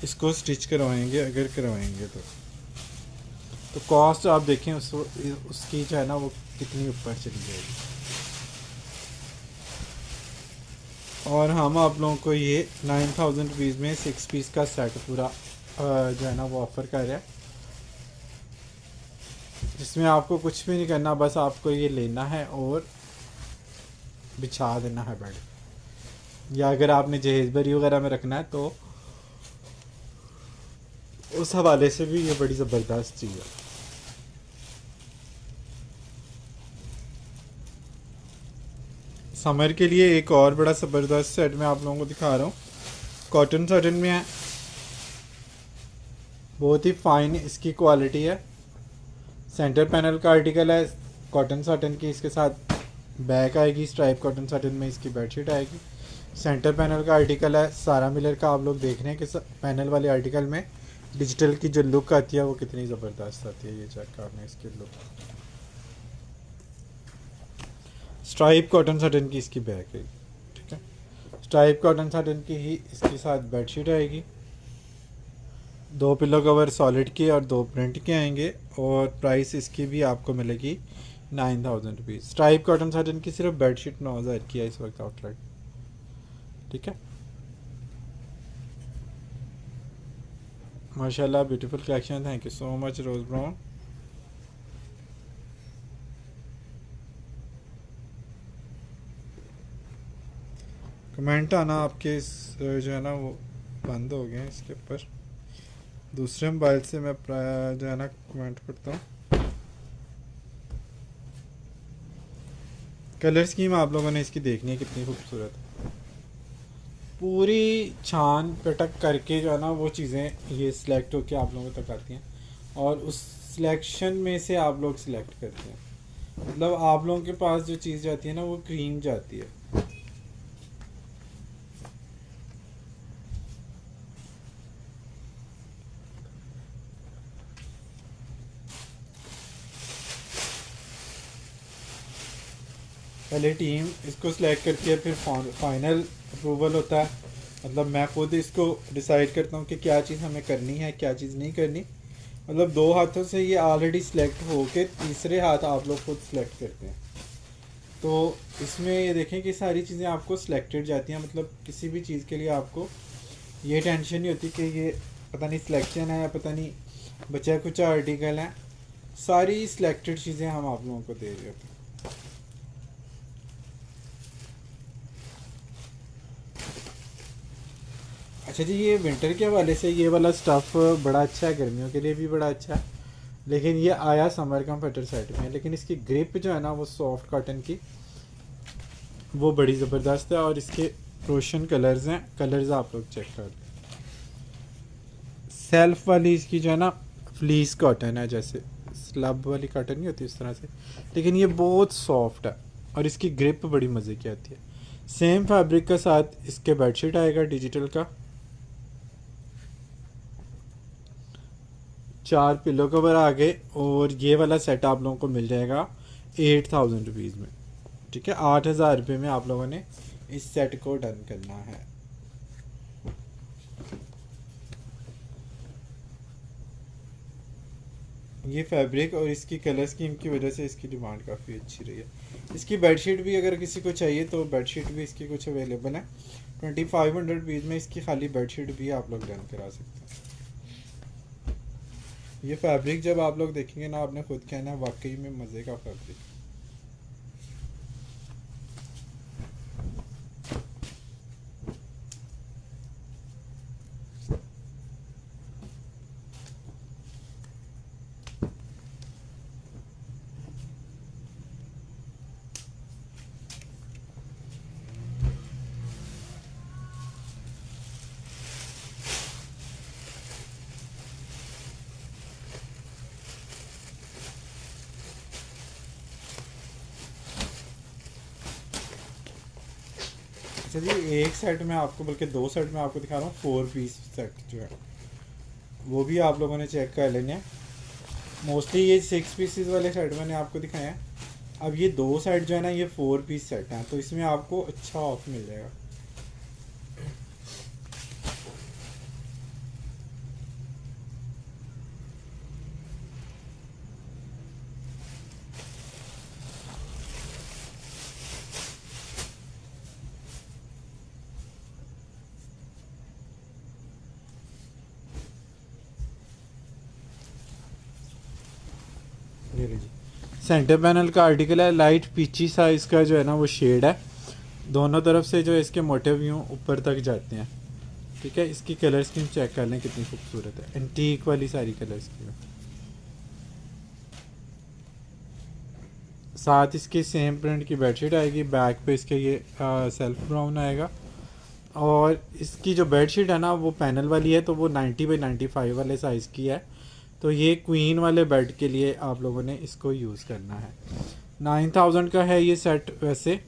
इसको स्टिच करवाएंगे अगर करवाएंगे तो कॉस्ट आप देखें उसकी जो है ना वो कितनी ऊपर चली जाएगी। और हम आप लोगों को ये 9,000 रुपीज़ में 6 पीस का सेट पूरा जो है ना वो ऑफ़र कर रहा है, जिसमें आपको कुछ भी नहीं करना, बस आपको ये लेना है और बिछा देना है बेड। या अगर आपने जहेज़बरी वगैरह में रखना है तो उस हवाले से भी ये बड़ी ज़बरदस्त चीज़ है। समर के लिए एक और बड़ा ज़बरदस्त सेट मैं आप लोगों को दिखा रहा हूँ। कॉटन सटन में है, बहुत ही फाइन इसकी क्वालिटी है। सेंटर पैनल का आर्टिकल है कॉटन सटन की, इसके साथ बैक आएगी स्ट्राइप कॉटन सटन में, इसकी बेडशीट आएगी। सेंटर पैनल का आर्टिकल है सारा मिलर का। आप लोग देख रहे हैं कि पैनल वाले आर्टिकल में डिजिटल की जो लुक आती है वो कितनी ज़बरदस्त आती है। ये चेक करना है इसकी लुक। स्ट्राइप कॉटन सटन की इसकी बैक है। ठीक है, स्ट्राइप कॉटन सटन की ही इसके साथ बेडशीट आएगी। 2 पिलो कवर सॉलिड के और 2 प्रिंट के आएंगे। और प्राइस इसकी भी आपको मिलेगी 9,000 रुपीज़। स्ट्राइप कॉटन सटन की सिर्फ बेडशीट 9,000 की है इस वक्त आउटलेट। ठीक है, माशाल्लाह beautiful collection. Thank you so much rose brown. Comment आना आपके जो है ना वो बंद हो गए हैं इसके ऊपर। दूसरे मोबाइल से मैं जो है ना कमेंट पढ़ता हूँ। कलर स्कीम आप लोगों ने इसकी देखनी है कितनी खूबसूरत है। पूरी छान पटक करके जो है ना वो चीज़ें ये सिलेक्ट होकर आप लोगों तक आती हैं और उस सिलेक्शन में से आप लोग सिलेक्ट करते हैं। मतलब आप लोगों के पास जो चीज़ जाती है ना वो क्रीम जाती है। पहले टीम इसको सिलेक्ट करती है, फिर फाइनल अप्रूवल होता है। मतलब मैं खुद इसको डिसाइड करता हूँ कि क्या चीज़ हमें करनी है क्या चीज़ नहीं करनी। मतलब 2 हाथों से ये ऑलरेडी सिलेक्ट हो के तीसरे हाथ आप लोग खुद सिलेक्ट करते हैं। तो इसमें ये देखें कि सारी चीज़ें आपको सिलेक्टेड जाती हैं। मतलब किसी भी चीज़ के लिए आपको ये टेंशन नहीं होती कि ये पता नहीं सिलेक्शन है या पता नहीं बचा कुछ आर्टिकल है। सारी सिलेक्टेड चीज़ें हम आप लोगों को दे रहे होते हैं। अच्छा जी, ये विंटर के हवाले से ये वाला स्टफ़ बड़ा अच्छा है, गर्मियों के लिए भी बड़ा अच्छा है। लेकिन ये आया समर कम्फर्टर सेट में, लेकिन इसकी ग्रिप जो है ना वो सॉफ्ट कॉटन की वो बड़ी ज़बरदस्त है। और इसके रोशन कलर्स हैं, कलर्स आप लोग चेक कर लें। सेल्फ वाली इसकी जो है ना फ्लीस कॉटन है, जैसे स्लब वाली कॉटन नहीं होती उस तरह से, लेकिन ये बहुत सॉफ्ट है और इसकी ग्रिप बड़ी मज़े की आती है। सेम फैब्रिक का साथ इसके बेडशीट आएगा डिजिटल का, 4 पिलो कवर आ गए। और ये वाला सेट आप लोगों को मिल जाएगा 8,000 रुपीज़ में। ठीक है, 8,000 रुपये में आप लोगों ने इस सेट को डन करना है। ये फैब्रिक और इसकी कलर स्कीम की वजह से इसकी डिमांड काफ़ी अच्छी रही है। इसकी बेडशीट भी अगर किसी को चाहिए तो बेडशीट भी इसकी कुछ अवेलेबल है। 2,500 रुपीज़ में इसकी खाली बेडशीट भी आप लोग डन करा सकते हैं। ये फैब्रिक जब आप लोग देखेंगे ना आपने खुद कहना वाकई में मज़े का फैब्रिक। अच्छा जी, एक सेट में आपको, बल्कि दो सेट में आपको दिखा रहा हूँ, 4 पीस सेट जो है वो भी आप लोगों ने चेक कर लेने हैं। मोस्टली ये 6 पीसीज वाले सेट मैंने आपको दिखाए हैं। अब ये दो सेट जो है ना, ये 4 पीस सेट हैं, तो इसमें आपको अच्छा ऑफ मिल जाएगा। ये लीजिए, सेंटर पैनल का आर्टिकल है, लाइट पीची साइज का जो है ना वो शेड है। दोनों तरफ से जो इसके मोटिव यूँ ऊपर तक जाते हैं। ठीक है, इसकी कलर स्कीम चेक कर लें कितनी खूबसूरत है, एंटीक वाली सारी कलर स्कीम है। साथ इसके सेम प्रिंट की बेडशीट आएगी, बैक पे इसके ये सेल्फ ब्राउन आएगा। और इसकी जो बेडशीट है ना वो पैनल वाली है, तो वो 90 बाई 95 वाले साइज़ की है। तो ये क्वीन वाले बेड के लिए आप लोगों ने इसको यूज़ करना है। 9000 का है ये सेट वैसे,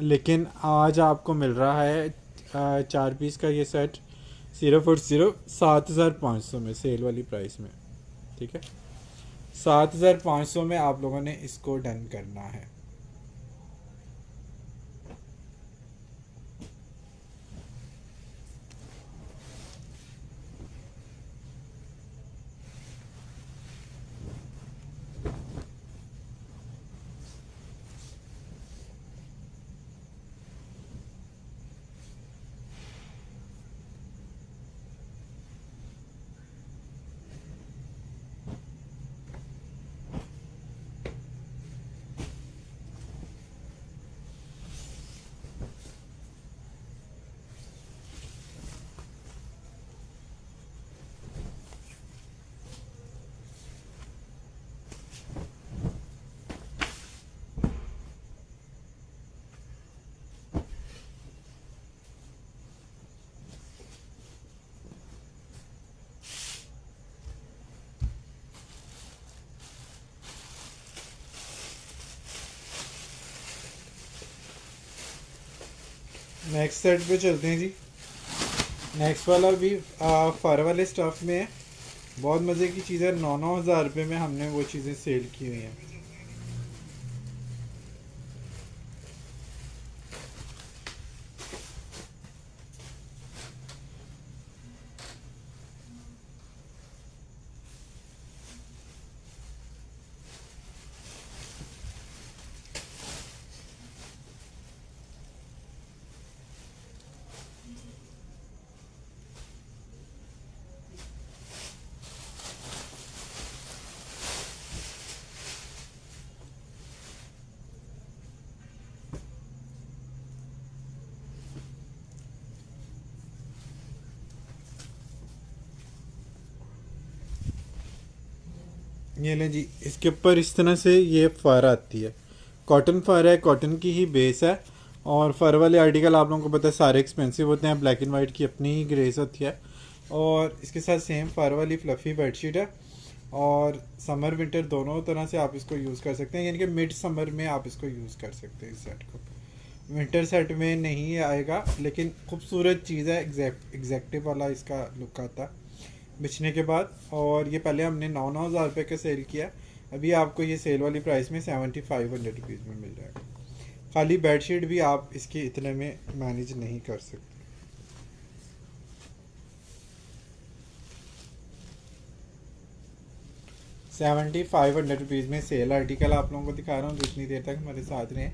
लेकिन आज आपको मिल रहा है 4 पीस का ये सेट सिर्फ और सिर्फ 7500 में, सेल वाली प्राइस में। ठीक है, 7500 में आप लोगों ने इसको डन करना है। नेक्स्ट सेट पे चलते हैं जी। नेक्स्ट वाला भी फर वाले स्टफ में है। बहुत मज़े की चीज़ है, 9-9 हज़ार रुपये में हमने वो चीज़ें सेल की हुई हैं। ये लें जी, इसके ऊपर इस तरह से ये फ़र आती है, कॉटन फ़र है, कॉटन की ही बेस है। और फ़र वाले आर्टिकल आप लोगों को पता है सारे एक्सपेंसिव होते हैं, ब्लैक एंड वाइट की अपनी ही ग्रेस होती है। और इसके साथ सेम फ़र वाली फ्लफ़ी बेडशीट है। और समर विंटर दोनों तरह से आप इसको यूज़ कर सकते हैं, यानी कि मिड समर में आप इसको यूज़ कर सकते हैं इस सेट को। विंटर सेट में नहीं आएगा, लेकिन खूबसूरत चीज़ है, एग्जैक्टिव वाला इसका लुक आता है बिछने के बाद। और ये पहले हमने 9-9 हज़ार रुपये का सेल किया, अभी आपको ये सेल वाली प्राइस में 7500 रुपीज़ में मिल जाएगा। खाली बेडशीट भी आप इसके इतने में मैनेज नहीं कर सकते। ₹7500 में सेल आर्टिकल आप लोगों को दिखा रहा हूँ। जितनी देर तक हमारे साथ रहे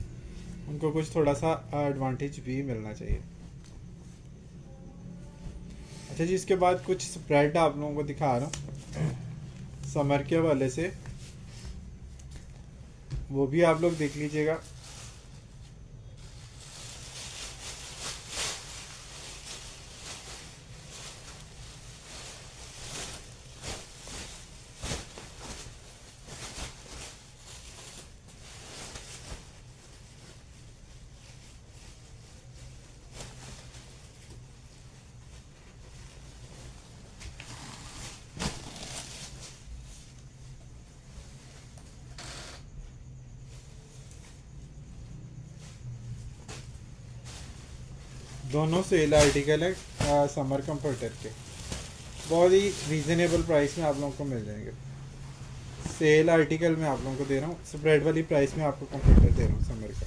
उनको कुछ थोड़ा सा एडवांटेज भी मिलना चाहिए। अच्छा जी, इसके बाद कुछ स्प्रेड आप लोगों को दिखा रहा हूँ समर के हवाले से, वो भी आप लोग देख लीजिएगा। दोनों सेल आर्टिकल है समर कंफर्टर के, बहुत ही रीज़नेबल प्राइस में आप लोगों को मिल जाएंगे। सेल आर्टिकल मैं आप लोगों को दे रहा हूँ, स्प्रेड वाली प्राइस में आपको कंफर्टर दे रहा हूँ समर का।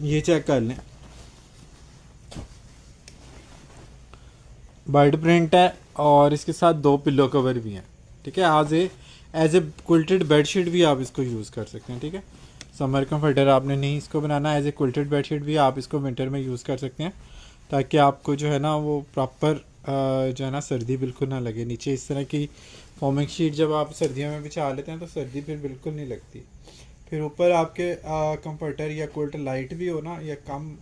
ये चेक कर लें, बर्ड प्रिंट है और इसके साथ 2 पिलो कवर भी हैं। ठीक है, एज ए क्विल्टेड बेडशीट भी आप इसको यूज़ कर सकते हैं। ठीक है, समर कंफर्टर आपने नहीं इसको बनाना, एज ए क्विल्टेड बेडशीट भी आप इसको विंटर में यूज़ कर सकते हैं, ताकि आपको जो है ना वो प्रॉपर जो है ना सर्दी बिल्कुल ना लगे। नीचे इस तरह की फॉर्मिंग शीट जब आप सर्दियों में बिछा लेते हैं तो सर्दी फिर बिल्कुल नहीं लगती। फिर ऊपर आपके कंफर्टर या क्विल्ट लाइट भी हो ना, या कम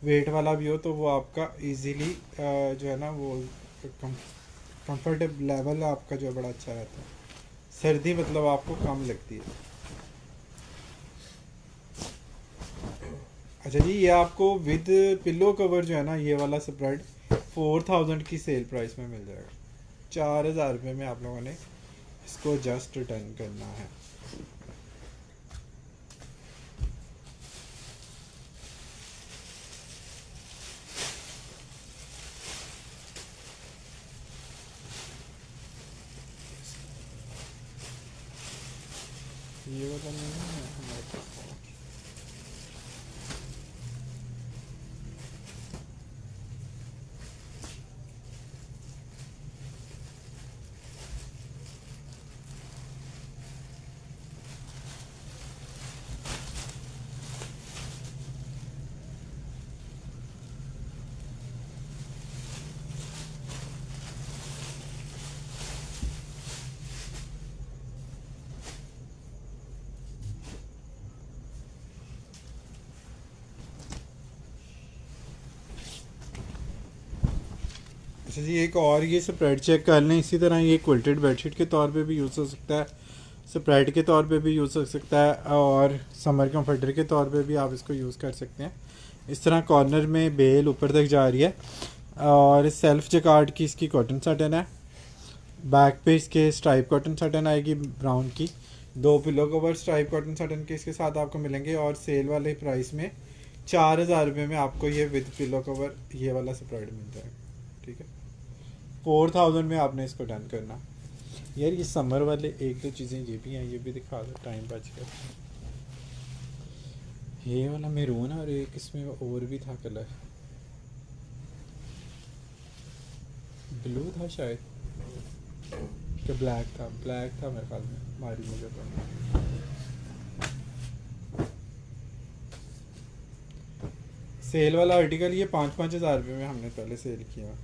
वेट वाला भी हो, तो वो आपका इजीली जो है ना वो कंफर्टेबल लेवल आपका जो है बड़ा अच्छा रहता है, सर्दी मतलब आपको कम लगती है। अच्छा जी, ये आपको विद पिलो कवर जो है ना, ये वाला स्प्रेड 4000 की सेल प्राइस में मिल जाएगा। 4000 रुपये में आप लोगों ने इसको जस्ट रिटर्न करना है। ये वाला नहीं है हमारे पास। अच्छा जी, एक और ये स्प्रेड चेक कर लें। इसी तरह ये क्विल्टेड बेडशीट के तौर पे भी यूज़ हो सकता है, स्प्रेड के तौर पे भी यूज़ हो सकता है, और समर कंफर्टर के तौर पे भी आप इसको यूज़ कर सकते हैं। इस तरह कॉर्नर में बेल ऊपर तक जा रही है, और सेल्फ जकार्ड की इसकी कॉटन सटन है। बैक पे इसके स्ट्राइप कॉटन सटन आएगी ब्राउन की। 2 pillow cover stripe cotton satin के इसके साथ आपको मिलेंगे, और सेल वाले प्राइस में 4000 रुपये में आपको ये विद पिलो कवर ये वाला स्प्रेड मिल जाएगा। ठीक है, 4000 में आपने इसको डन करना। यार ये समर वाले एक दो चीज़ें ये भी हैं, ये भी दिखा दो, टाइम बच गया। ये वाला मेरून है, और एक इसमें और भी था कलर, ब्लू था शायद, कि ब्लैक था, ब्लैक था मेरे ख्याल में, मारी मुझे तो। सेल वाला आर्टिकल ये 5-5 हज़ार रुपये में हमने पहले सेल किया।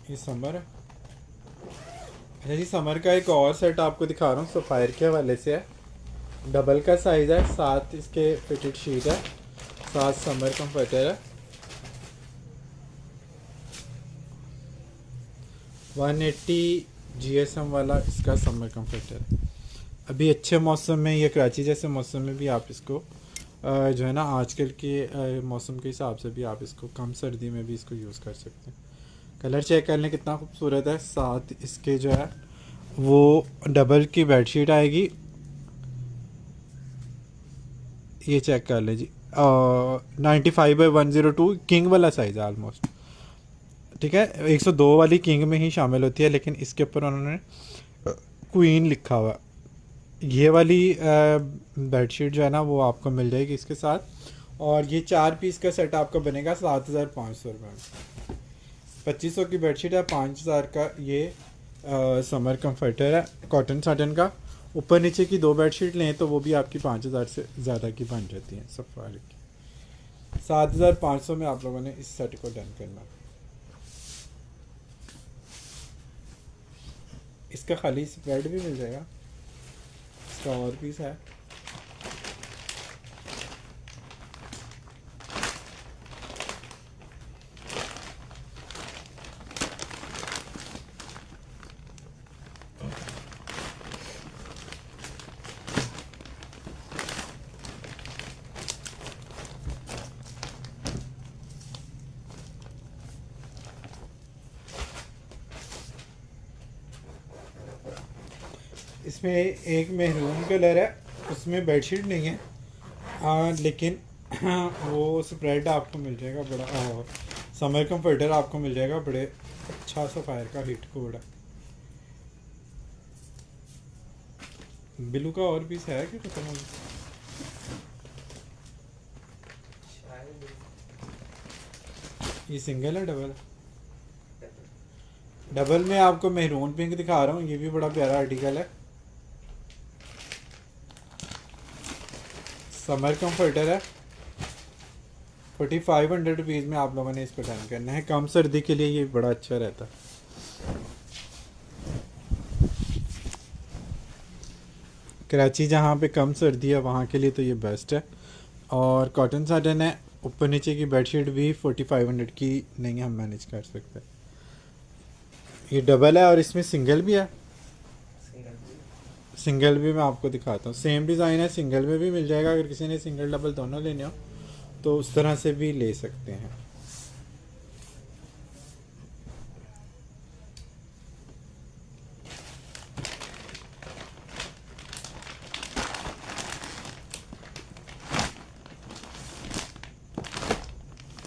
ये समर है। अच्छा जी, समर का एक और सेट आपको दिखा रहा हूँ, सफ़ायर के हवाले से है। डबल का साइज़ है, 7 इसके फिटेड शीट है, 7 समर कंफर्टर है। 180 GSM वाला इसका समर कंफर्टर है। अभी अच्छे मौसम में या कराची जैसे मौसम में भी आप इसको जो है ना आजकल के मौसम के हिसाब से भी आप इसको कम सर्दी में भी इसको यूज़ कर सकते हैं। कलर चेक कर लें कितना खूबसूरत है। साथ इसके जो है वो डबल की बेडशीट आएगी, ये चेक कर लें जी। 95/102 किंग वाला साइज़ है आलमोस्ट। ठीक है, 102 वाली किंग में ही शामिल होती है, लेकिन इसके ऊपर उन्होंने क्वीन लिखा हुआ। ये वाली बेडशीट जो है ना वो आपको मिल जाएगी इसके साथ, और ये 4 पीस का सेट आपका बनेगा 7500 रुपये में। 2500 की बेडशीट है, 5000 का ये समर कंफर्टर है कॉटन साटन का। ऊपर नीचे की 2 बेडशीट लें तो वो भी आपकी 5000 से ज़्यादा की बन जाती हैं सफ़ारी की। 7500 में आप लोगों ने इस सेट को डन करना। इसका खाली स्प्रेड भी मिल जाएगा, इसका और पीस है। इसमें एक मेहरून कलर है, उसमें बेडशीट नहीं है, लेकिन वो स्प्रेड आपको मिल जाएगा बड़ा, समर कंफर्टर आपको मिल जाएगा बड़े अच्छा सफ़ायर का हिट कोड है। ब्लू का और पीस है कि खत्म हो गया? ये सिंगल है डबल है? डबल में आपको मेहरून पिंक दिखा रहा हूँ, ये भी बड़ा प्यारा आर्टिकल है, समर कंफर्टर है। 4500 रुपीज़ में आप लोगों ने इसको डन करना है। कम सर्दी के लिए ये बड़ा अच्छा रहता है। कराची जहाँ पे कम सर्दी है वहाँ के लिए तो ये बेस्ट है। और कॉटन साटन है, ऊपर नीचे की बेडशीट भी 4500 की नहीं हम मैनेज कर सकते। ये डबल है और इसमें सिंगल भी है। सिंगल भी मैं आपको दिखाता हूँ, सेम डिज़ाइन है, सिंगल में भी मिल जाएगा। अगर किसी ने सिंगल डबल दोनों लेने हो तो उस तरह से भी ले सकते हैं।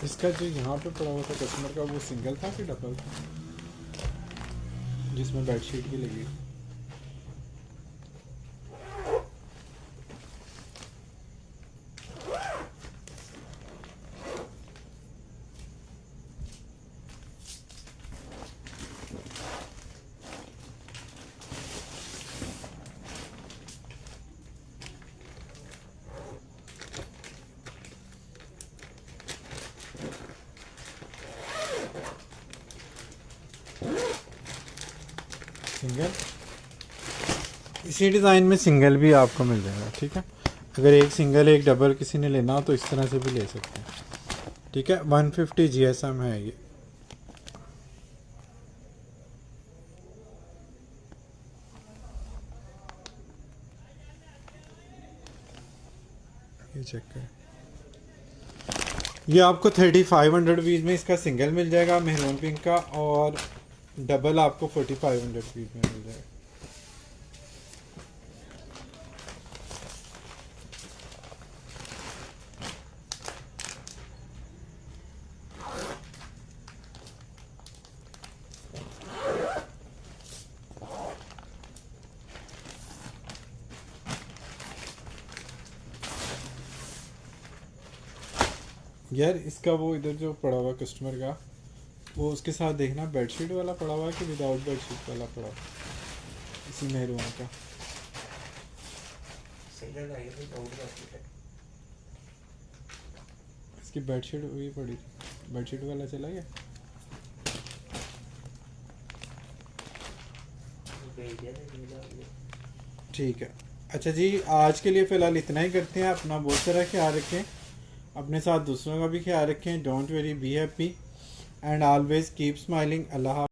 इसका जो यहाँ पे पड़ा हुआ था कस्टमर का, वो सिंगल था कि डबल था जिसमें बेडशीट भी लगी? सिंगल, इसी डिज़ाइन में सिंगल भी आपको मिल जाएगा। ठीक है, अगर एक सिंगल एक डबल किसी ने लेना हो तो इस तरह से भी ले सकते हैं। ठीक है, 150 GSM है ये। चेक करें, ये आपको 3500 रुपीज़ में इसका सिंगल मिल जाएगा मेहरून पिंक का, और डबल आपको 4500 रुपीज़ में मिल जाएगा। यार इसका वो इधर जो पड़ा हुआ कस्टमर का, वो उसके साथ देखना बेडशीट वाला पड़ा हुआ है कि विदाउट बेडशीट वाला पड़ा हुआ, इसी मेहरून का। इसकी बेडशीट वही पड़ी थी, बेडशीट वाला चला गया। ठीक है, अच्छा जी, आज के लिए फ़िलहाल इतना ही करते हैं। अपना बहुत सारा ख्याल रखें, अपने साथ दूसरों का भी ख्याल रखें। Don't very, be happy and always keep smiling. Allah.